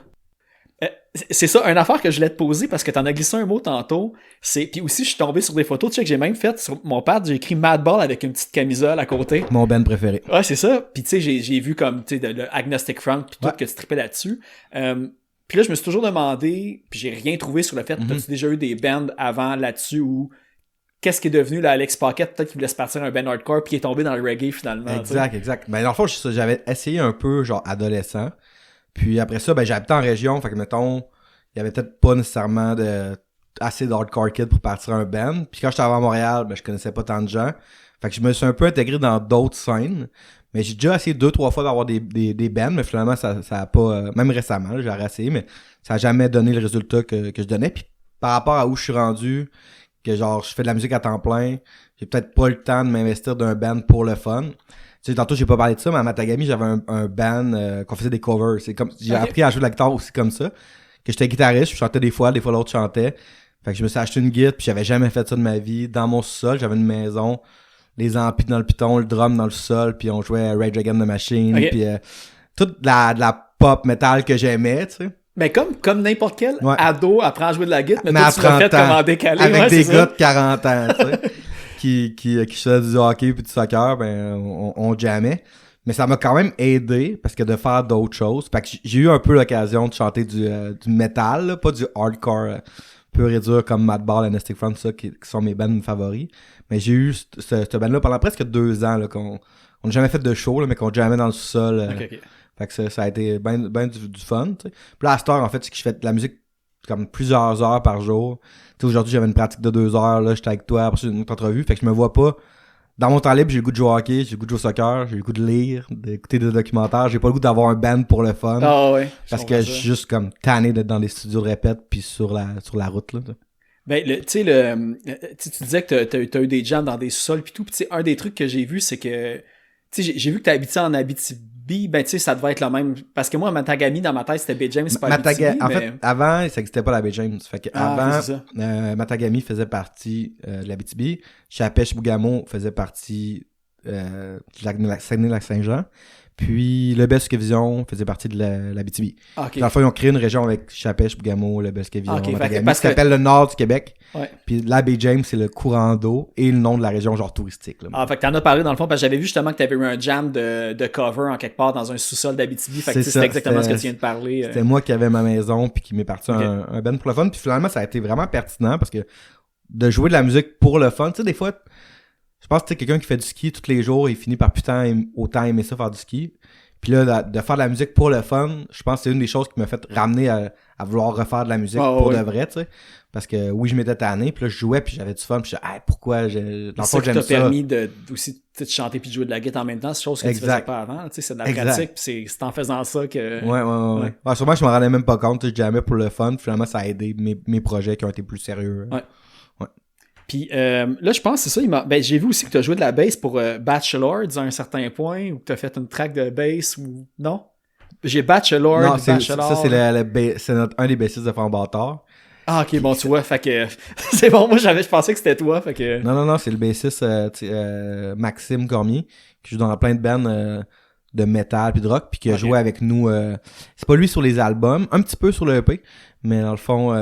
C'est ça, une affaire que je voulais te poser parce que t'en as glissé un mot tantôt. Puis aussi, je suis tombé sur des photos, tu sais, que j'ai même fait sur mon pad, j'ai écrit Madball avec une petite camisole à côté. Mon band préféré. Ouais, c'est ça. Puis tu sais, j'ai vu comme, tu sais, le Agnostic Front, puis tout, Ouais. que tu trippais là-dessus. Puis là, je me suis toujours demandé, puis j'ai rien trouvé sur le fait, t'as-tu déjà eu des bands avant là-dessus ou qu'est-ce qui est devenu là, Alex Pocket, peut-être qu'il voulait se partir un band hardcore puis il est tombé dans le reggae finalement. Exact. Ben, dans le fond, j'avais essayé un peu, genre, adolescent. Puis après ça, ben, j'habitais en région, fait que, mettons, il y avait peut-être pas nécessairement assez d'hardcore kids pour partir un band. Puis quand j'étais à Montréal, ben, je connaissais pas tant de gens. Fait que je me suis un peu intégré dans d'autres scènes. Mais j'ai déjà essayé 2-3 fois d'avoir des bands, mais finalement, ça a pas... même récemment, là, j'ai essayé, mais ça a jamais donné le résultat que je donnais. Puis par rapport à où je suis rendu, que genre, je fais de la musique à temps plein, j'ai peut-être pas le temps de m'investir d'un band pour le fun. Tu sais, tantôt, j'ai pas parlé de ça, mais à Matagami, j'avais un band qu'on faisait des covers. C'est comme, j'ai appris à jouer de la guitare aussi comme ça. Que j'étais guitariste, je chantais des fois l'autre chantait. Fait que je me suis acheté une guitare, puis j'avais jamais fait ça de ma vie. Dans mon sous-sol, j'avais une maison, les amplis dans le piton, le drum dans le sol, puis on jouait Rage Against the Machine, Ok. puis toute de la pop metal que j'aimais, tu sais. Mais comme n'importe quel Ouais. ado apprend à jouer de la guitare, mais Mais toi, à tu l'as 30 fait comme ans, en décalé. avec ouais, des c'est gars ça. de 40 ans, tu sais, qui faisaient du hockey puis du soccer, ben on jammait. Mais ça m'a quand même aidé parce que de faire d'autres choses. Fait que j'ai eu un peu l'occasion de chanter du metal, là, pas du hardcore pur et dur comme Madball, Agnostic Front, ça, qui sont mes bands favoris. Mais j'ai eu ce band-là pendant presque 2 ans, là, qu'on n'a jamais fait de show, là, mais qu'on jammait dans le sous-sol. Ok. Fait que ça a été ben du fun, tu sais. Puis là, à cette heure, en fait, c'est que je fais de la musique comme plusieurs heures par jour. Tu sais, aujourd'hui, j'avais une pratique de 2 heures, là, j'étais avec toi, après une autre entrevue. Fait que je me vois pas. Dans mon temps libre, j'ai le goût de jouer au hockey, j'ai le goût de jouer au soccer, j'ai le goût de lire, d'écouter des documentaires. J'ai pas le goût d'avoir un band pour le fun. Ah ouais. parce que je suis juste comme tanné d'être dans des studios de répète puis sur la route, là. Ben, tu sais, tu disais que t'as eu des jams dans des sous-sols pis tout. Pis tu sais, un des trucs que j'ai vu, c'est que, tu sais, j'ai vu que t'as habité en Abitibi. Ben, tu sais, ça devait être le même. Parce que moi, Matagami, dans ma tête, c'était Bay James, c'est pas Abitibi. En mais... fait, avant, ça existait pas la Baie James. Fait que Ah, avant, ok, c'est ça. Matagami faisait partie de l'Abitibi. Chapèche-Bougamo faisait partie de Saguenay-Lac-Saint-Jean. Puis le Vision faisait partie de l'Abitibi. Ah, ok. Dans le fond, ils ont créé une région avec Chapèche-Bougamo, le Vision, Ok, fait que- Matagami, parce qui que- s'appelle le nord du Québec. Ouais. Puis la Baie James, c'est le courant d'eau et le nom de la région genre touristique, là. Ah, fait que t'en as parlé dans le fond, parce que j'avais vu justement que t'avais eu un jam de cover en quelque part dans un sous-sol d'Abitibi. Fait que tu sais, C'est ça, c'était exactement ce que c'était- tu viens de parler. C'était moi qui avais ma maison puis qui m'est parti Ok. un band pour le fun. Puis finalement, ça a été vraiment pertinent parce que de jouer de la musique pour le fun, tu sais, des fois, je pense que tu sais, quelqu'un qui fait du ski tous les jours, il finit par autant aimer ça faire du ski. Puis là, de faire de la musique pour le fun, je pense que c'est une des choses qui m'a fait ramener à vouloir refaire de la musique Ah, pour ouais. de vrai, tu sais. Parce que oui, je m'étais tanné, puis là, je jouais, puis j'avais du fun, puis je disais, hey, pourquoi dans le C'est fond, ça qui j'aime t'a ça. permis aussi tu sais, de chanter puis de jouer de la guitare en même temps, c'est chose que tu Exact. faisais pas avant. Tu sais, c'est de la Exact. pratique, puis c'est en faisant ça que. Ouais. Ouais, sûrement, je m'en rendais même pas compte, tu sais, je jammais pour le fun, puis finalement, ça a aidé mes projets qui ont été plus sérieux. Ouais. Puis là, je pense que c'est ça. Ben, j'ai vu aussi que tu as joué de la bass pour Bachelor à un certain point, ou que tu as fait une track de bass, ou non? J'ai Bachelor, Non, Bachelor. ça, c'est un des bassistes de Framboitard. Ah, ok, bon, tu vois, fait que c'est bon, moi je pensais que c'était toi, fait que. Non, c'est le bassiste Maxime Cormier, qui joue dans plein de bands de métal puis de rock, puis qui a Ok. joué avec nous. C'est pas lui sur les albums, un petit peu sur le EP, mais dans le fond,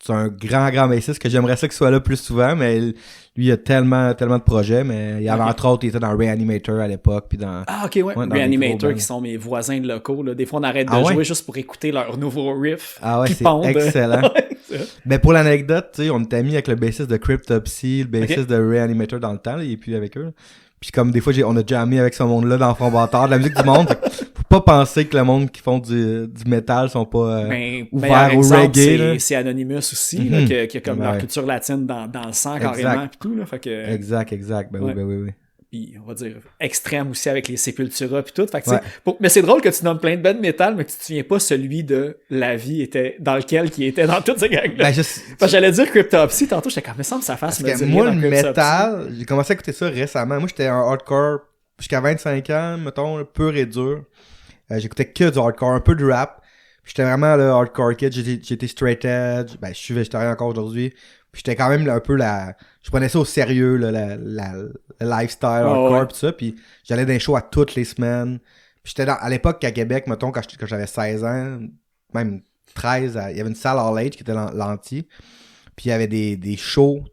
c'est un grand bassiste que j'aimerais ça qu'il soit là plus souvent, mais lui, il a tellement de projets, mais il y avait Ok. entre autres, il était dans Reanimator à l'époque, puis dans... Ah, ok, ouais. Ouais, dans les gros Reanimator, bands. qui sont mes voisins de locaux, là. Des fois, on arrête de Ah ouais? jouer juste pour écouter leur nouveau riff. Ah ouais, qui c'est pondent. excellent. Ben, pour l'anecdote, tu sais, on était amis avec le bassiste de Cryptopsy, le bassiste de Reanimator dans le temps, là, il est plus avec eux. Là. Puis comme des fois, on a déjà ami avec ce monde-là dans Front Bâtard, de la musique du monde. Faut pas penser que le monde qui font du métal sont pas ouverts au reggae. Là. C'est Anonymous aussi, là, qui a comme leur culture latine dans le sang carrément pis tout. Là, fait que, Exact. Ben oui. Puis on va dire extrême aussi avec les Sepultura pis tout. Fait que, mais c'est drôle que tu nommes plein de bands métal, mais que tu te souviens pas celui de La Vie était dans lequel qui était dans toutes ces gangs-là. Ben, j'allais dire Cryptopsy tantôt, j'étais comme, mais ça me fasse me dire moi, rien le dans métal, j'ai commencé à écouter ça récemment. Moi, j'étais un hardcore jusqu'à 25 ans, mettons, pur et dur. J'écoutais que du hardcore, un peu de rap. J'étais vraiment le hardcore kid, j'étais straight edge. Ben, je suis végétarien encore aujourd'hui. Puis j'étais quand même un peu je prenais ça au sérieux, là, le lifestyle hardcore pis ça. Puis j'allais dans les shows à toutes les semaines. Puis j'étais à l'époque à Québec, mettons, quand j'avais 16 ans, même 13, il y avait une salle All Age qui était l'anti. Puis il y avait des shows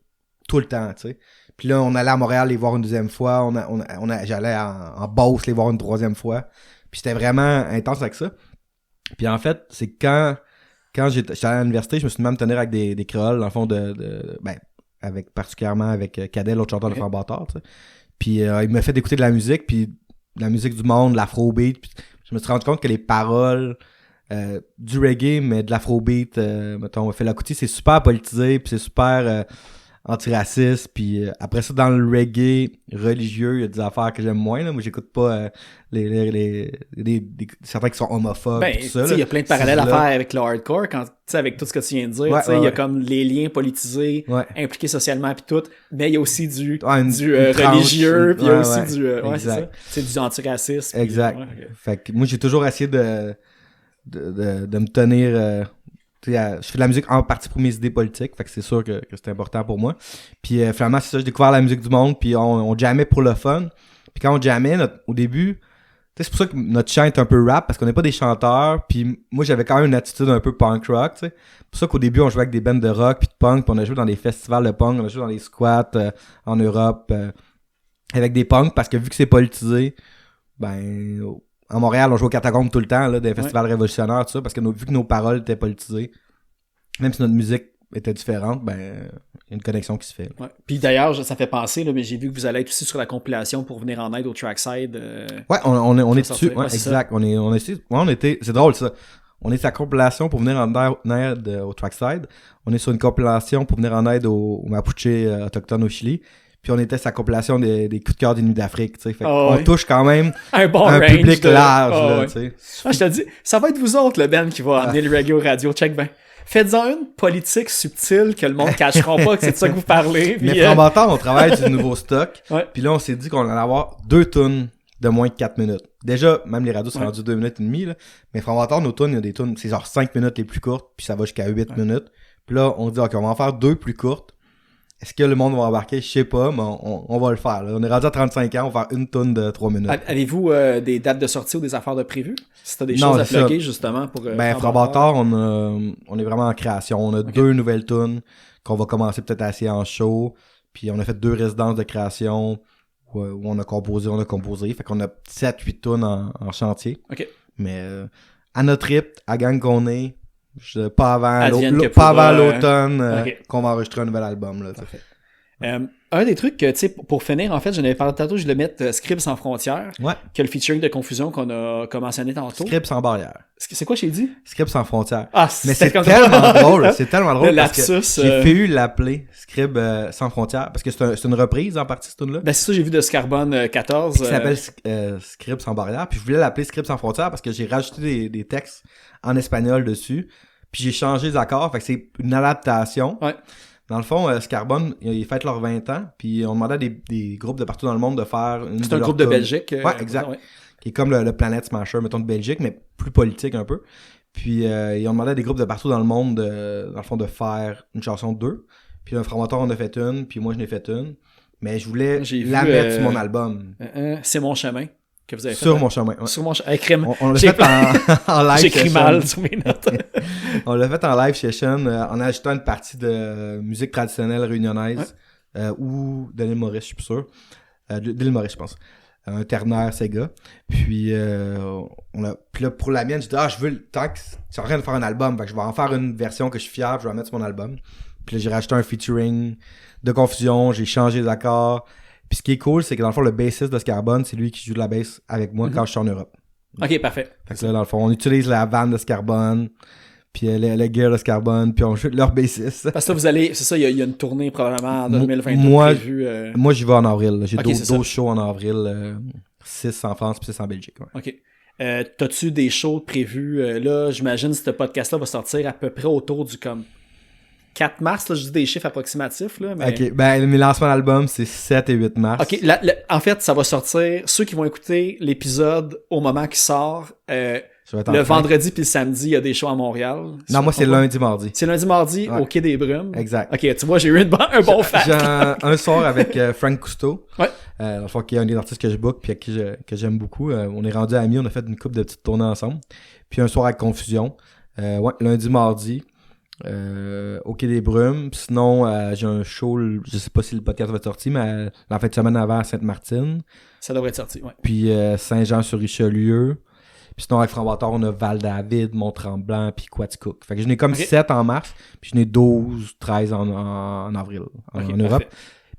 tout le temps, tu sais. Puis là, on allait à Montréal les voir une deuxième fois. J'allais en Beauce les voir une troisième fois. Puis c'était vraiment intense avec ça. Puis en fait, c'est quand j'étais à l'université, je me suis même tenir avec des créoles, dans le fond, particulièrement avec Cadet, l'autre chanteur de Front Bâtard, tu sais. Puis il m'a fait écouter de la musique, puis de la musique du monde, de l'afrobeat. Puis je me suis rendu compte que les paroles du reggae, mais de l'afrobeat, mettons, Fela Kuti, c'est super politisé, puis c'est super antiraciste. Puis après ça, dans le reggae religieux, il y a des affaires que j'aime moins. Là. Moi, j'écoute pas certains qui sont homophobes. Ben, tout ça. Il y a plein de parallèles à faire avec le hardcore, avec tout ce que tu viens de dire. Il y a comme les liens politisés, impliqués socialement puis tout, mais il y a aussi du religieux, puis il y a aussi du... c'est ça. C'est du antiracisme. Exact. Fait que moi, j'ai toujours essayé de me tenir... je fais de la musique en partie pour mes idées politiques, fait que c'est sûr que c'est important pour moi. Puis finalement, c'est ça, j'ai découvert la musique du monde, puis on jammait pour le fun. Puis quand on jammait, au début, c'est pour ça que notre chant est un peu rap, parce qu'on n'est pas des chanteurs, puis moi j'avais quand même une attitude un peu punk rock, tu sais. C'est pour ça qu'au début, on jouait avec des bands de rock puis de punk, puis on a joué dans des festivals de punk, on a joué dans des squats en Europe, avec des punks, parce que vu que c'est politisé, ben... À Montréal, on joue au Catacombes tout le temps, là, des festivals révolutionnaires, tout ça, parce que vu que nos paroles étaient politisées, même si notre musique était différente, ben, il y a une connexion qui se fait. Ouais. Puis d'ailleurs, ça fait penser, là, mais j'ai vu que vous allez être aussi sur la compilation pour venir en aide au Trackside. Ouais, on est dessus, exact. C'est drôle, ça. On est sur la compilation pour venir en aide au Trackside. On est sur une compilation pour venir en aide aux Mapuche autochtones au Chili. Puis on était sa compilation des coups de cœur des Nuits d'Afrique, tu sais. Fait on touche quand même un public large, là, tu sais. Je te dis, ça va être vous autres, le band, qui va amener le reggae au radio. Check ben. Faites-en une politique subtile que le monde ne cachera pas que c'est de ça que vous parlez. Mais Front Bâtard, on travaille du nouveau stock. Puis là, on s'est dit qu'on allait avoir 2 tunes de moins de 4 minutes. Déjà, même les radios sont rendus 2 minutes et demie, là. Mais Front Bâtard, nos tunes, il y a des tunes, c'est genre 5 minutes les plus courtes, puis ça va jusqu'à 8 minutes. Puis là, on dit, OK, on va en faire 2 plus courtes. Est-ce que le monde va embarquer? Je sais pas, mais on va le faire. Là. On est rendu à 35 ans, on va faire une tonne de 3 minutes. Avez-vous des dates de sortie ou des affaires de prévues? Si t'as des choses à plugger, justement, pour... Front Bâtard, on est vraiment en création. On a 2 nouvelles tunes qu'on va commencer peut-être à essayer en show. Puis on a fait 2 résidences de création où on a composé. Fait qu'on a 7-8 tunes en chantier. OK. Mais à notre rythme, à gang qu'on est... pas avant l'automne qu'on va enregistrer un nouvel album là. Un des trucs que, tu sais, pour finir, en fait, j'en avais parlé tantôt, je voulais mettre Scribs sans frontières, qui a le featuring de Confusion qu'on a mentionné tantôt. Scribs sans barrière. C'est quoi j'ai dit? Scribs sans frontières. Ah, mais c'est tellement drôle, c'est tellement drôle parce que j'ai failli l'appeler Scribs sans frontières parce que c'est une reprise en partie cette tune-là. Ben c'est ça, j'ai vu de Scarbone 14. Qui s'appelle Scribs sans barrière, puis je voulais l'appeler Scribs sans frontières parce que j'ai rajouté des textes en espagnol dessus, puis j'ai changé les accords, fait que c'est une adaptation. Ouais. Dans le fond, Scarbone, ils fêtent leurs 20 ans, puis on demandait à des groupes de partout dans le monde de faire une C'est un groupe de Belgique. Ouais, exact. Qui est comme le Planet Smasher, mettons, de Belgique, mais plus politique un peu. Puis ils ont demandé à des groupes de partout dans le monde, dans le fond, de faire une chanson de 2. Puis un Front Bâtard en a fait une, puis moi j'en ai fait une. Mais je voulais mettre sur mon album. C'est mon chemin. Que vous avez fait, sur mon chemin. Ouais. Sur mon chemin. On l'a fait en live. J'écris mal sur mes notes. On l'a fait en live session en ajoutant une partie de musique traditionnelle réunionnaise ou de l'île Maurice, je suis plus sûr. De l'île Maurice, je pense. un ternaire Sega. Puis, puis là, pour la mienne, j'ai dit, je veux, tant que c'est en train de faire un album, fait que je vais en faire une version que je suis fier, je vais la mettre sur mon album. Puis là, j'ai rajouté un featuring de Confusion, j'ai changé les accords. Puis ce qui est cool, c'est que dans le fond, le bassiste de Scarbone, c'est lui qui joue de la bass avec moi quand je suis en Europe. OK, parfait. Fait que là, dans le fond, on utilise la vanne de Scarbone, puis le gear de Scarbone, puis on joue leur bassiste. Parce que là, vous allez, c'est ça, il y a une tournée probablement en 2022 prévue. Moi, j'y vais en avril. J'ai Okay, 12 shows en avril, 6 en France puis 6 en Belgique. Ouais. OK. T'as-tu des shows prévus? Là, j'imagine que ce podcast-là va sortir à peu près autour du comme 4 mars, là, je dis des chiffres approximatifs. Là, mais... OK, ben mes lancements d'album, c'est 7 et 8 mars. OK, en fait, ça va sortir, ceux qui vont écouter l'épisode au moment qu'il sort, le vendredi puis le samedi, il y a des shows à Montréal. Non, moi, c'est lundi, mardi. C'est lundi, mardi, ouais. au Quai des Brumes. Exact. OK, tu vois, j'ai eu un bon fact. J'ai un soir avec Frank Cousteau. Ouais. Dans le fond, qui est un des artistes que je book puis que j'aime beaucoup. On est rendu amis, on a fait une couple de petites tournées ensemble. Puis un soir avec Confusion. Ouais, lundi, mardi. Au Quai des Brumes. Sinon, j'ai un show, je sais pas si le podcast va être sorti, mais la fin de semaine avant à Sainte-Martine. Ça devrait être sorti, ouais. Puis Saint-Jean-sur-Richelieu. Puis sinon, avec Framboiteur, on a Val-David, Mont-Tremblant, puis Quaticook. Fait que je n'ai comme 7 en mars, puis je n'ai 12, 13 en avril, en Europe.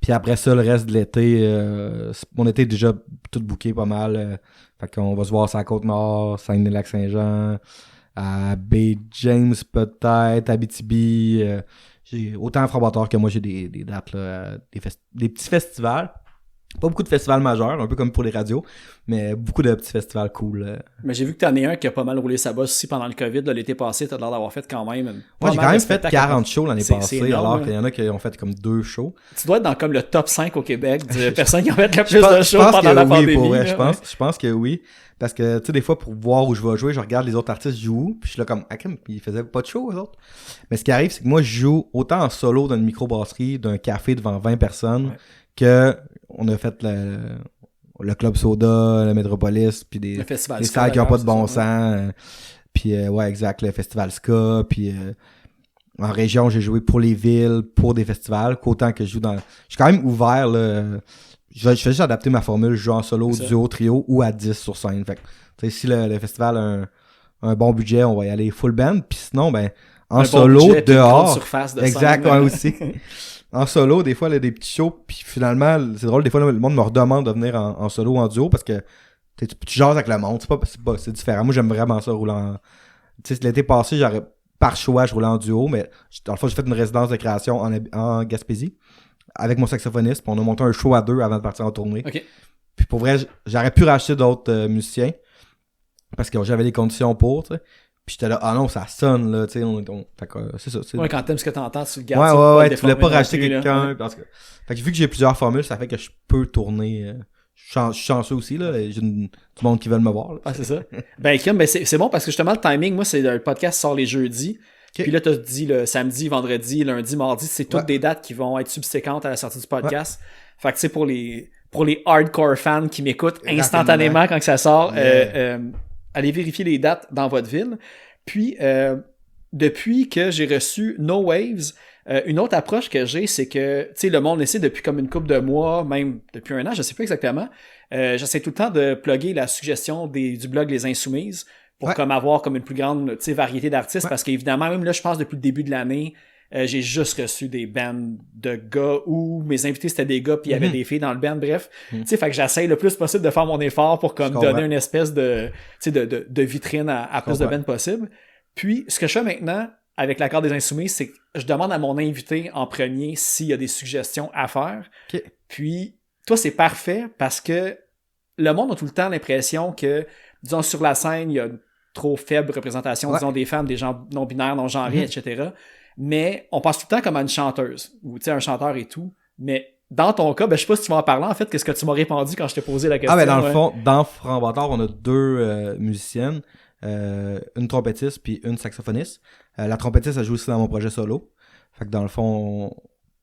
Puis après ça, le reste de l'été, mon été est déjà tout booké pas mal. Fait qu'on va se voir sur la Côte-Nord, Saguenay-Lac-Saint-Jean, à Bay James peut-être, Abitibi. J'ai autant à Framboiteur que moi, j'ai des dates, là, des petits festivals. Pas beaucoup de festivals majeurs, un peu comme pour les radios, mais beaucoup de petits festivals cool. Mais j'ai vu que t'en es un qui a pas mal roulé sa bosse aussi pendant le COVID. Là, l'été passé, t'as l'air d'avoir fait quand même... Moi, j'ai quand même fait 40 shows l'année passée, énorme, alors qu'il y en a qui ont fait comme 2 shows. Tu dois être dans comme le top 5 au Québec de personnes qui ont fait le plus de shows pendant la pandémie. Pour vrai, je pense que oui. Parce que, tu sais, des fois, pour voir où je vais jouer, je regarde les autres artistes jouer, puis je suis là comme, ils faisaient pas de show, eux autres. Mais ce qui arrive, c'est que moi, je joue autant en solo dans une microbrasserie, d'un café devant 20 personnes, que on a fait le Club Soda, le Métropolis, puis des salles qui n'ont pas de bon sens. Puis, ouais, exact, le Festival Ska, puis en région, j'ai joué pour les villes, pour des festivals, qu'autant que je joue dans... Je suis quand même ouvert, là. Je fais juste adapter ma formule, je joue en solo, duo, trio ou à 10 sur scène. Fait que, si le festival a un bon budget, on va y aller full band. Puis sinon, ben, en solo, budget, dehors. Surface de exact, scène, ouais, aussi. En solo, des fois, il y a des petits shows. Puis finalement, c'est drôle, des fois, le monde me redemande de venir en solo ou en duo parce que tu jases avec le monde. C'est différent. Moi, j'aime vraiment ça, rouler en. Tu sais, l'été passé, par choix, je roulais en duo, mais dans le fond, j'ai fait une résidence de création en Gaspésie avec mon saxophoniste, puis on a monté un show à 2 avant de partir en tournée. Okay. Puis pour vrai, j'aurais pu racheter d'autres musiciens parce que j'avais les conditions pour, tu sais. Puis j'étais là, non, ça sonne, là, tu sais. Fait que c'est ça. Ouais, quand t'aimes ce que t'entends, tu le gardes. Ouais, tu voulais pas racheter quelqu'un. Parce que... Fait que vu que j'ai plusieurs formules, ça fait que je peux tourner. Je suis chanceux aussi, là. J'ai du monde qui veulent me voir. Là. Ah, c'est ça. Ben, Kim, c'est bon parce que justement, le timing, moi, c'est le podcast sort les jeudis. Okay. Puis là, t'as dit le samedi, vendredi, lundi, mardi, c'est toutes des dates qui vont être subséquentes à la sortie du podcast. Fait que tu sais, pour les hardcore fans qui m'écoutent instantanément quand que ça sort, allez vérifier les dates dans votre ville. Puis, depuis que j'ai reçu No Waves, une autre approche que j'ai, c'est que, tu sais, le monde essaie depuis comme une couple de mois, même depuis un an, je sais pas exactement, j'essaie tout le temps de plugger la suggestion du blog Les Insoumises pour comme avoir comme une plus grande, tu sais, variété d'artistes, parce qu'évidemment, même là, je pense depuis le début de l'année, j'ai juste reçu des bands de gars où mes invités c'était des gars puis il y avait des filles dans le band, bref. Tu sais, fait que j'essaye le plus possible de faire mon effort pour comme donner une espèce de, tu sais, de vitrine à plus de bands possible. Puis, ce que je fais maintenant, avec l'accord des Insoumis, c'est que je demande à mon invité en premier s'il y a des suggestions à faire. Okay. Puis, toi, c'est parfait parce que le monde a tout le temps l'impression que, disons, sur la scène, il y a une trop faible représentation, disons, des femmes, des gens non-binaires, non-genrés, etc. Mais on pense tout le temps comme à une chanteuse, ou tu sais, un chanteur et tout. Mais dans ton cas, ben, je sais pas si tu vas en parler, en fait, qu'est-ce que tu m'as répondu quand je t'ai posé la question. Ah, ben, dans le fond, dans Framboiteur, on a 2 musiciennes. Une trompettiste puis une saxophoniste. La trompettiste, elle joue aussi dans mon projet solo. Fait que dans le fond,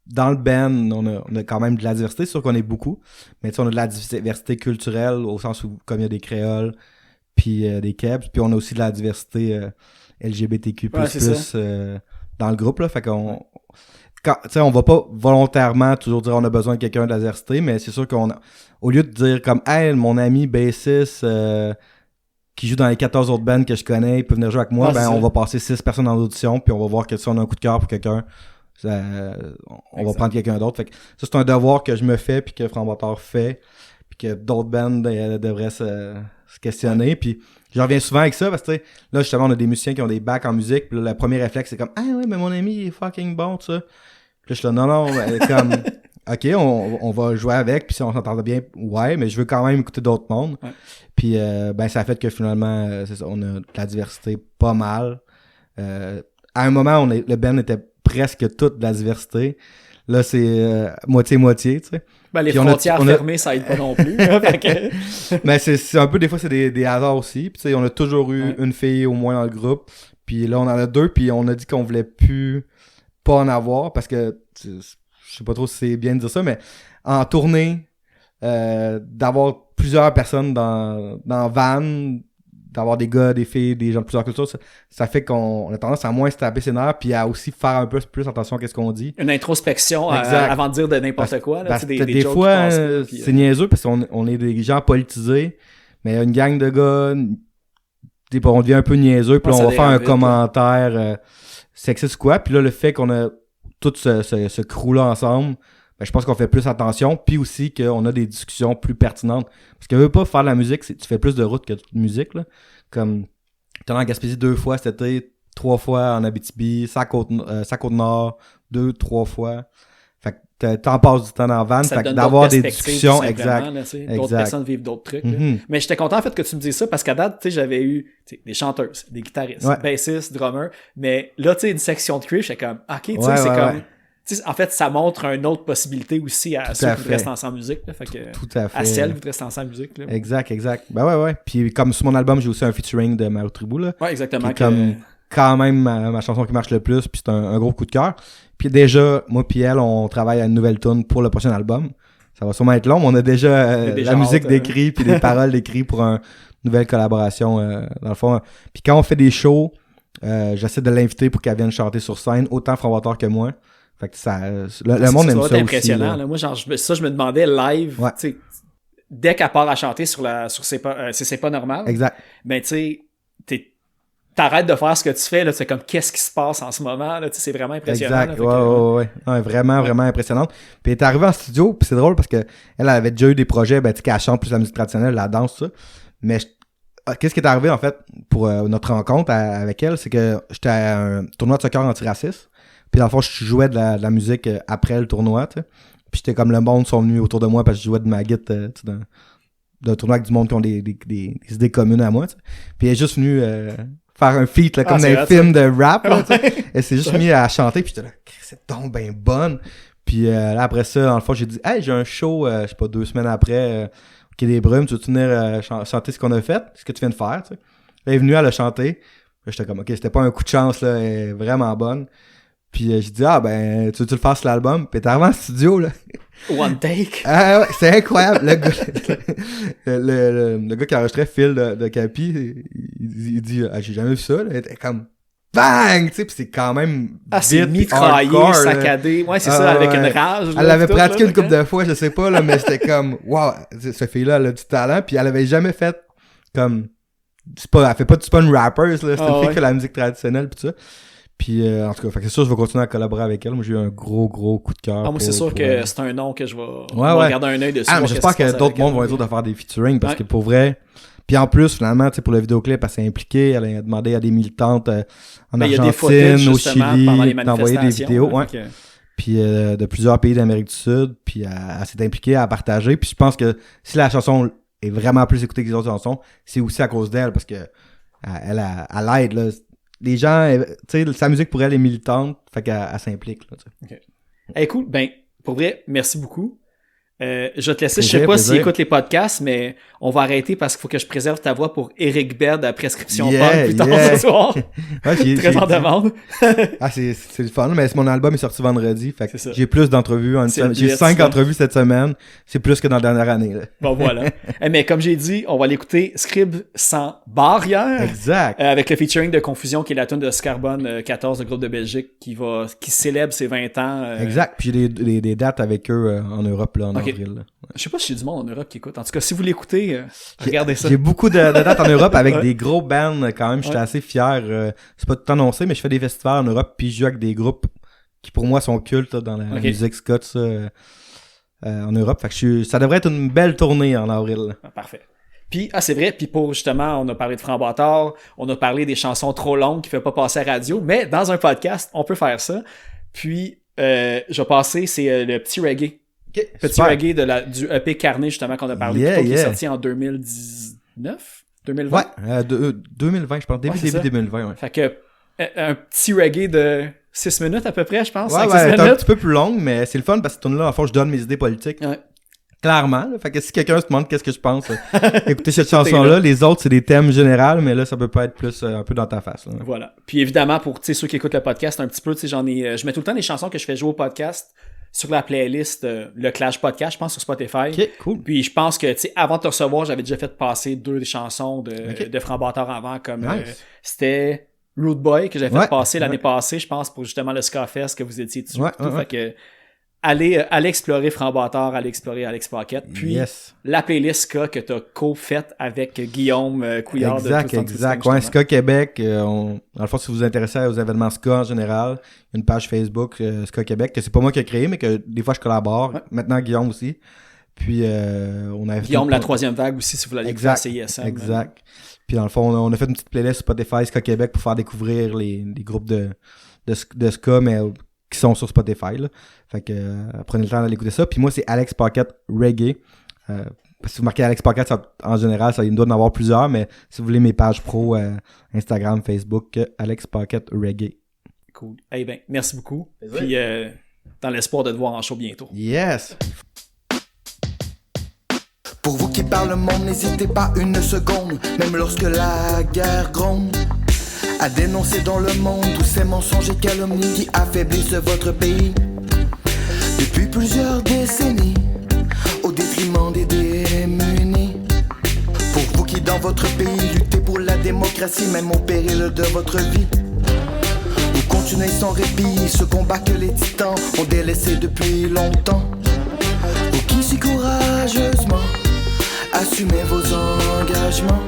dans le band, on a quand même de la diversité. C'est sûr qu'on est beaucoup, mais tu sais, on a de la diversité culturelle au sens où, comme il y a des créoles puis des kebs, puis on a aussi de la diversité LGBTQ+, dans le groupe, là. Fait qu'on... on va pas volontairement toujours dire on a besoin de quelqu'un de l'adversité, mais c'est sûr au lieu de dire comme hey, mon ami bassiste qui joue dans les 14 autres bands que je connais, il peut venir jouer avec moi, on va passer 6 personnes dans l'audition, puis on va voir que si on a un coup de cœur pour quelqu'un, on va prendre quelqu'un d'autre. Fait que ça, c'est un devoir que je me fais, puis que Framboiteur fait, puis que d'autres bands devraient se questionner, puis je reviens souvent avec ça, parce que là, justement, on a des musiciens qui ont des bacs en musique, puis là, le premier réflexe, c'est comme « Ah ouais, mais mon ami, il est fucking bon, tout ça. » Puis là, je suis là « Non, comme... » OK, on va jouer avec, puis si on s'entend bien, ouais, mais je veux quand même écouter d'autres mondes. Ouais. Puis, ça a fait que finalement, c'est ça, on a de la diversité pas mal. À un moment, le band était presque toute de la diversité. Là, c'est moitié-moitié, tu sais. Les frontières fermées, ça aide pas non plus. Mais c'est un peu, des fois, c'est des hasards aussi. Puis, tu sais, on a toujours eu une fille au moins dans le groupe. Puis là, on en a 2, puis on a dit qu'on voulait plus pas en avoir parce que... Je sais pas trop si c'est bien de dire ça, mais en tournée, d'avoir plusieurs personnes dans van, d'avoir des gars, des filles, des gens de plusieurs cultures, ça fait qu'on a tendance à moins se taper ses nerfs, puis à aussi faire un peu plus attention à ce qu'on dit. Une introspection avant de dire de n'importe quoi. Là, des fois, c'est niaiseux parce qu'on est des gens politisés, mais une gang de gars, on devient un peu niaiseux, puis on va faire un commentaire sexiste ou quoi, puis là, le fait qu'on a tout ce crew-là ensemble, je pense qu'on fait plus attention, puis aussi qu'on a des discussions plus pertinentes. Parce que veut pas faire de la musique, tu fais plus de route que de musique, là. Comme, t'es allé en Gaspésie 2 fois cet été, 3 fois en Abitibi, sa côte nord, 2-3 fois. Fait que t'en passes du temps dans la van, fait que d'avoir des discussions, exact. D'autres personnes vivent d'autres trucs. Mm-hmm. Mais j'étais content en fait que tu me dises ça, parce qu'à date, tu sais, j'avais eu des chanteuses, des guitaristes, bassistes, drummers, mais là, tu sais, une section de cuivre, j'étais comme, ok, tu sais, c'est comme... T'sais, en fait, ça montre une autre possibilité aussi à ceux qui voudraient rester ensemble en musique. Là, fait que, tout à fait. À celles qui voudraient rester ensemble en musique. Là. Exact. Ben ouais. Puis comme sur mon album, j'ai aussi un featuring de Mario Tribou. Là, ouais, exactement. Qui est comme quand même ma chanson qui marche le plus, puis c'est un gros coup de cœur. Puis déjà, moi puis elle, on travaille à une nouvelle tune pour le prochain album. Ça va sûrement être long, mais on a déjà la musique d'écrit puis des paroles d'écrit pour une nouvelle collaboration dans le fond. Puis quand on fait des shows, j'essaie de l'inviter pour qu'elle vienne chanter sur scène, autant Framboiteur que moi. Fait que le monde aime ça aussi. C'est impressionnant. Là. Moi, je me demandais live, dès qu'elle part à chanter sur C'est pas normal. Exact. Mais tu sais, t'arrêtes de faire ce que tu fais, là, c'est comme qu'est-ce qui se passe en ce moment, là, c'est vraiment impressionnant. Exact, là, ouais. Non, vraiment impressionnante. Puis elle est arrivée en studio, puis c'est drôle parce que elle avait déjà eu des projets, tu sais, qu'elle chante plus la musique traditionnelle, la danse, ça. Mais qu'est-ce qui est arrivé, en fait, pour notre rencontre avec elle, c'est que j'étais à un tournoi de soccer antiraciste. Puis dans le fond, je jouais de la musique après le tournoi, tu sais. Puis j'étais comme le monde sont venus autour de moi parce que je jouais de ma guitare d'un tournoi avec du monde qui ont des idées communes à moi, tu sais. Puis elle est juste venue faire un feat, là, comme dans les films de rap, là, tu sais. Elle s'est juste mise à chanter, puis j'étais là, c'est donc bien bonne. Puis là, après ça, dans le fond, j'ai dit, hey, j'ai un show, je sais pas, 2 semaines après, au Quai des Brumes, tu veux venir chanter ce qu'on a fait, ce que tu viens de faire, tu sais. Elle est venue, elle a chanté. Puis j'étais comme, ok, c'était pas un coup de chance, là, elle est vraiment bonne. Puis j'ai dit, tu veux-tu le faire sur l'album? Puis t'es arrivé en studio, là. One take. Ah ouais, c'est incroyable. Le gars, le gars qui enregistrait Phil de Capi, il dit, j'ai jamais vu ça, là. Il était comme, bang! Tu sais, pis c'est quand même c'est mitraillé, saccadé. Ouais, c'est ça, avec une rage. Elle l'avait pratiqué une couple de fois, je sais pas, là, mais c'était comme, wow, cette fille-là, elle a du talent, puis elle avait jamais fait comme, elle fait pas une rapper, là. C'est une fille qui fait la musique traditionnelle, pis tout ça. Puis en tout cas, c'est sûr que je vais continuer à collaborer avec elle. Moi, j'ai eu un gros coup de cœur. Moi, c'est sûr que c'est un nom que je vais regarder un œil dessus. Mais j'espère que d'autres mondes vont être de faire des featuring parce que pour vrai. Puis en plus, finalement, tu sais, pour le vidéoclip, elle s'est impliquée. Elle a demandé à des militantes en Argentine, au Chili, d'envoyer des vidéos. Puis de plusieurs pays d'Amérique du Sud. Puis elle s'est impliquée à partager. Puis je pense que si la chanson est vraiment plus écoutée que les autres chansons, c'est aussi à cause d'elle parce que elle aide, là. Les gens, tu sais, sa musique pour elle est militante, fait qu'elle s'implique. Là, okay. Hey, cool. Ben, pour vrai, merci beaucoup. Je vais te laisser. Je sais Plaisir, pas s'il plaisir. écoute les podcasts, mais on va arrêter parce qu'il faut que je préserve ta voix pour Eric Baird à Prescription Yeah, Punk plus tard yeah. ce soir. Ouais, Très en dit- demande. Ah, c'est le fun, mais mon album est sorti vendredi, fait que C'est ça. j'ai plus d'entrevues. C'est le J'ai blitz, 5 là. entrevues cette semaine. C'est plus que dans la dernière année. Là. Bon, voilà. Mais comme j'ai dit, on va l'écouter Scribe sans barrière. Exact. Avec le featuring de Confusion, qui est la tune de Scarbone 14, le groupe de Belgique, qui célèbre ses 20 ans. Exact. Puis j'ai des dates avec eux en Europe là, en Ok. avril. Là. Je sais pas si j'ai du monde en Europe qui écoute. En tout cas, si vous l'écoutez, regardez ça. J'ai beaucoup de dates en Europe avec Ouais. des gros bands quand même. J'étais Ouais. assez fier. C'est pas tout annoncé, mais je fais des festivals en Europe puis je joue avec des groupes qui pour moi sont cultes là, dans la Ok. musique ska, tout ça, en Europe. Fait que ça devrait être une belle tournée en avril. Là. Ah, parfait. Puis, c'est vrai, puis pour justement, on a parlé de Framboitard, on a parlé des chansons trop longues qui ne fait pas passer à la radio, mais dans un podcast, on peut faire ça. Puis, je vais passer, c'est le petit reggae. Petit Super. reggae du EP Carnet, justement, qu'on a parlé Yeah, plus tôt, qui est yeah. sorti en 2019? 2020? Ouais, 2020, je pense. Début c'est ça. 2020, ouais. Fait que, un petit reggae de 6 minutes à peu près, je pense. Ouais, 5-6 ouais, c'est un minutes. petit peu plus longue, mais c'est le fun parce que là, en fond, je donne mes idées politiques. Ouais. Clairement. Là. Fait que si quelqu'un se demande qu'est-ce que je pense, écoutez cette Tout est chanson-là. là. Les autres, c'est des thèmes généraux, mais là, ça peut pas être plus un peu dans ta face. Là. Voilà. Puis évidemment, pour ceux qui écoutent le podcast un petit peu, j'en ai. Je mets tout le temps des chansons que je fais jouer au podcast sur la playlist le Clash Podcast, je pense, sur Spotify. Ok, cool. Puis je pense que, avant de te recevoir, j'avais déjà fait passer 2 des chansons Ok. de Framboitard avant, comme Nice. c'était Rude Boy que j'avais fait Ouais, passer l'année ouais. passée, je pense, pour justement le Ska-Fest que vous étiez dessus. Ouais, tout. ouais, Fait que allez explorer Framboitard, allez explorer Alex Paquette. Puis Yes. la playlist Ska que t'as co-faite avec Guillaume Couillard Exact, de Tout exact. Ouais, Ska Québec, dans le fond, si vous vous intéressez aux événements Ska en général, il y a une page Facebook Ska Québec, que c'est pas moi qui ai créé, mais que des fois je collabore. Ouais. Maintenant, Guillaume aussi. Puis, on a Guillaume, la troisième vague aussi, si vous l'allez écouter à CISM. Exact. Puis dans le fond, on a fait une petite playlist Spotify Ska Québec pour faire découvrir les groupes de Ska, mais qui sont sur Spotify. Là. Fait que prenez le temps d'aller écouter ça. Puis moi, c'est Alex Paquette Reggae. Parce que si vous marquez Alex Paquette, en général, il doit en avoir plusieurs, mais si vous voulez mes pages pro, Instagram, Facebook, Alex Paquette Reggae. Cool. Eh bien, merci beaucoup. Puis dans l'espoir de te voir en show bientôt. Yes! Pour vous qui parlent le monde, n'hésitez pas une seconde, même lorsque la guerre gronde, à dénoncer dans le monde tous ces mensonges et calomnies qui affaiblissent votre pays depuis plusieurs décennies, au détriment des démunis. Pour vous qui dans votre pays luttez pour la démocratie, même au péril de votre vie, vous continuez sans répit ce combat que les titans ont délaissé depuis longtemps. Vous qui si courageusement assumez vos engagements,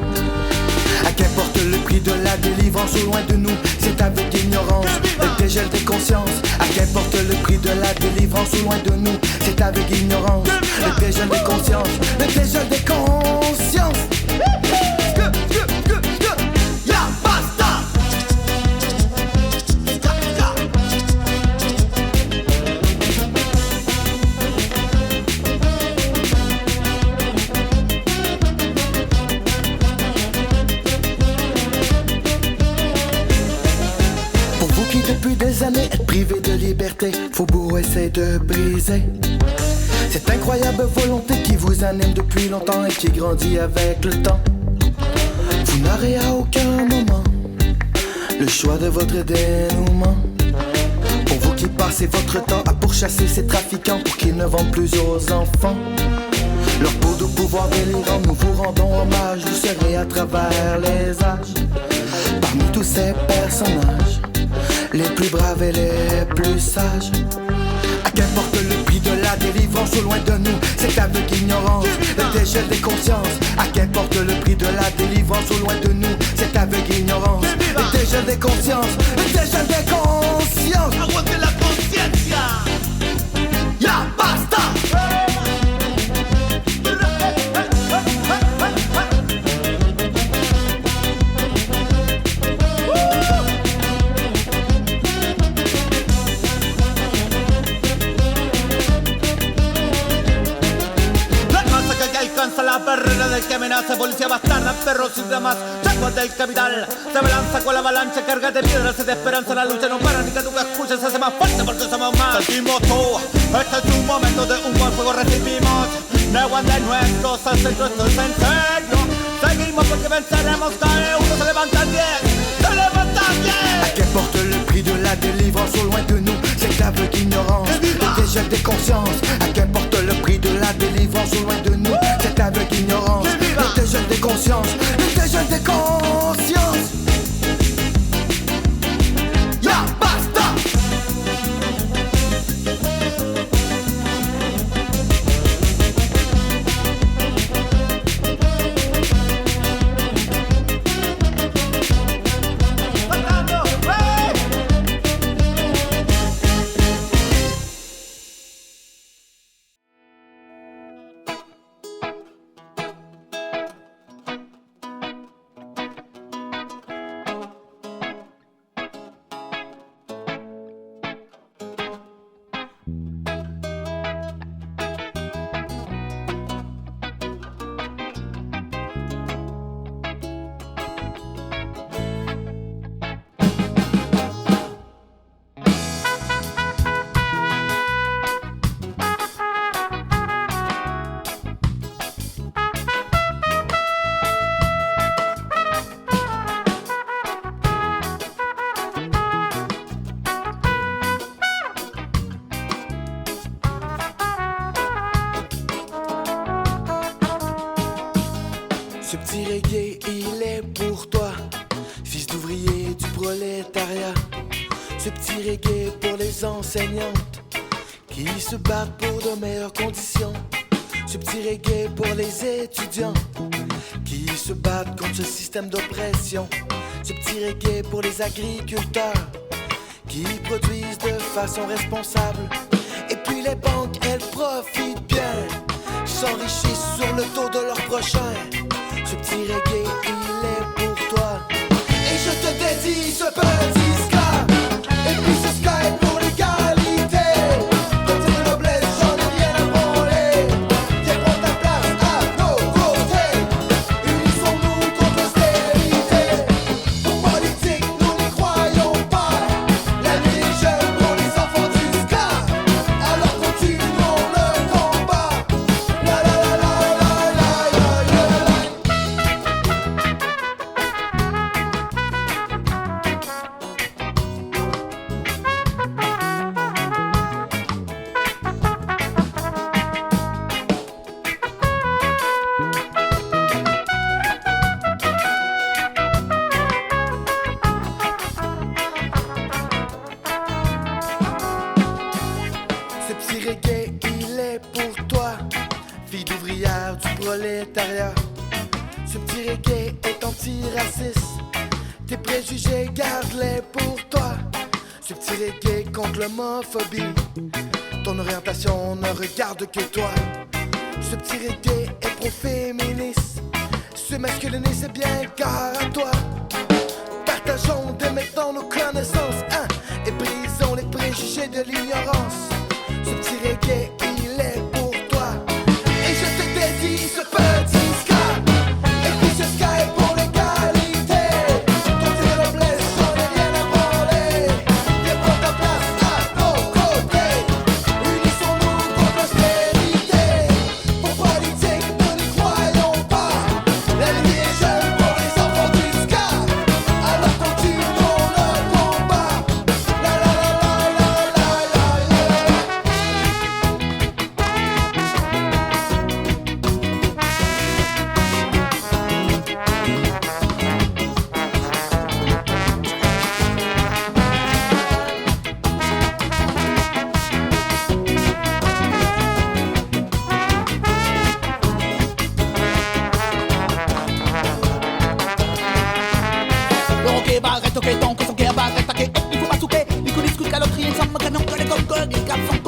à qu'importe le prix de la délivrance, au loin de nous, c'est avec ignorance le dégel des consciences. À qu'importe le prix de la délivrance, au loin de nous, c'est avec ignorance le dégel des consciences, le dégel des consciences. Ya basta. Pour vous qui depuis des années êtes privés de liberté, Faubourg essaie de briser cette incroyable volonté qui vous anime depuis longtemps et qui grandit avec le temps. Vous n'aurez à aucun moment le choix de votre dénouement. Pour vous qui passez votre temps à pourchasser ces trafiquants pour qu'ils ne vendent plus aux enfants leur peau de pouvoir délirant, nous vous rendons hommage. Vous serez à travers les âges parmi tous ces personnages les plus braves et les plus sages. À qu'importe le prix de la délivrance, au loin de nous, c'est aveugle ignorance le dégel des consciences. À qu'importe le prix de la délivrance, au loin de nous, c'est aveugle ignorance le dégel des consciences, le dégel des consciences. Aguante la conciencia. Ya basta. La masa que alcanza la barrera del que amenaza, policía bastarda, perros y demás, changos del capital. Se abalanza con la avalancha, carga de piedras y de esperanza. La lucha no para ni que nunca escuches, se hace más fuerte porque somos más. Sentimos todo, Este es un momento de un buen fuego recibimos. Neguan de nuestros ancestros, esto es en serio. Seguimos porque venceremos, cae uno, se levanta el 10, se levanta el 10. Qu'importe le prix de la délivrance au loin de nous, cette aveugle ignorance, le dégel des consciences. À qu'importe le prix de la délivrance au loin de nous, cette aveugle ignorance, le dégel des consciences, le dégel des consciences. Ya basta. Ce petit reggae, il est pour toi, fils d'ouvrier du prolétariat. Ce petit reggae pour les enseignantes qui se battent pour de meilleures conditions. Ce petit reggae pour les étudiants qui se battent contre ce système d'oppression. Ce petit reggae pour les agriculteurs qui produisent de façon responsable. Et puis les banques, elles profitent bien, s'enrichissent sur le dos de leurs prochains. Ce petit reggae, il est pour toi. Et je te dédie ce petit ska. Et puis ce ska est pour l'égalité. Quand t'es de noblesse, j'en ai rien à branler. Viens prendre ta place à nos côtés. Unissons-nous contre l'austérité. Pour politique, nous n'y croyons pas. La nuit est jeune pour les enfants du ska. Alors continuons le combat. La la la la la la la la la. Ce petit reggae, il est pour toi, fille d'ouvrière du prolétariat. Ce petit reggae est antiraciste, tes préjugés garde-les pour toi. Ce petit reggae contre l'homophobie, ton orientation ne regarde que toi. Ce petit reggae est pro-féministe, ce masculinisme c'est bien car à toi. Partageons dès maintenant nos connaissances, hein, et brisons les préjugés de l'ignorance. Ce petit reggae, il est pour toi. Et je te dédie ce petit ska. Et puis ce ska est pour l'égalité. Quand t'es de noblesse, j'en ai rien à branler. Viens prendre ta place à nos côtés. Unissons-nous contre l'austérité. Pour politique, nous n'y croyons pas. La nuit est jeune pour les enfants du ska. Alors continuons le combat. La la la la la la la la. Roke barreto que ton que son que barreta que il faut pas souper. Les coulisses que calories, ça me canon que les gogos, les caps sont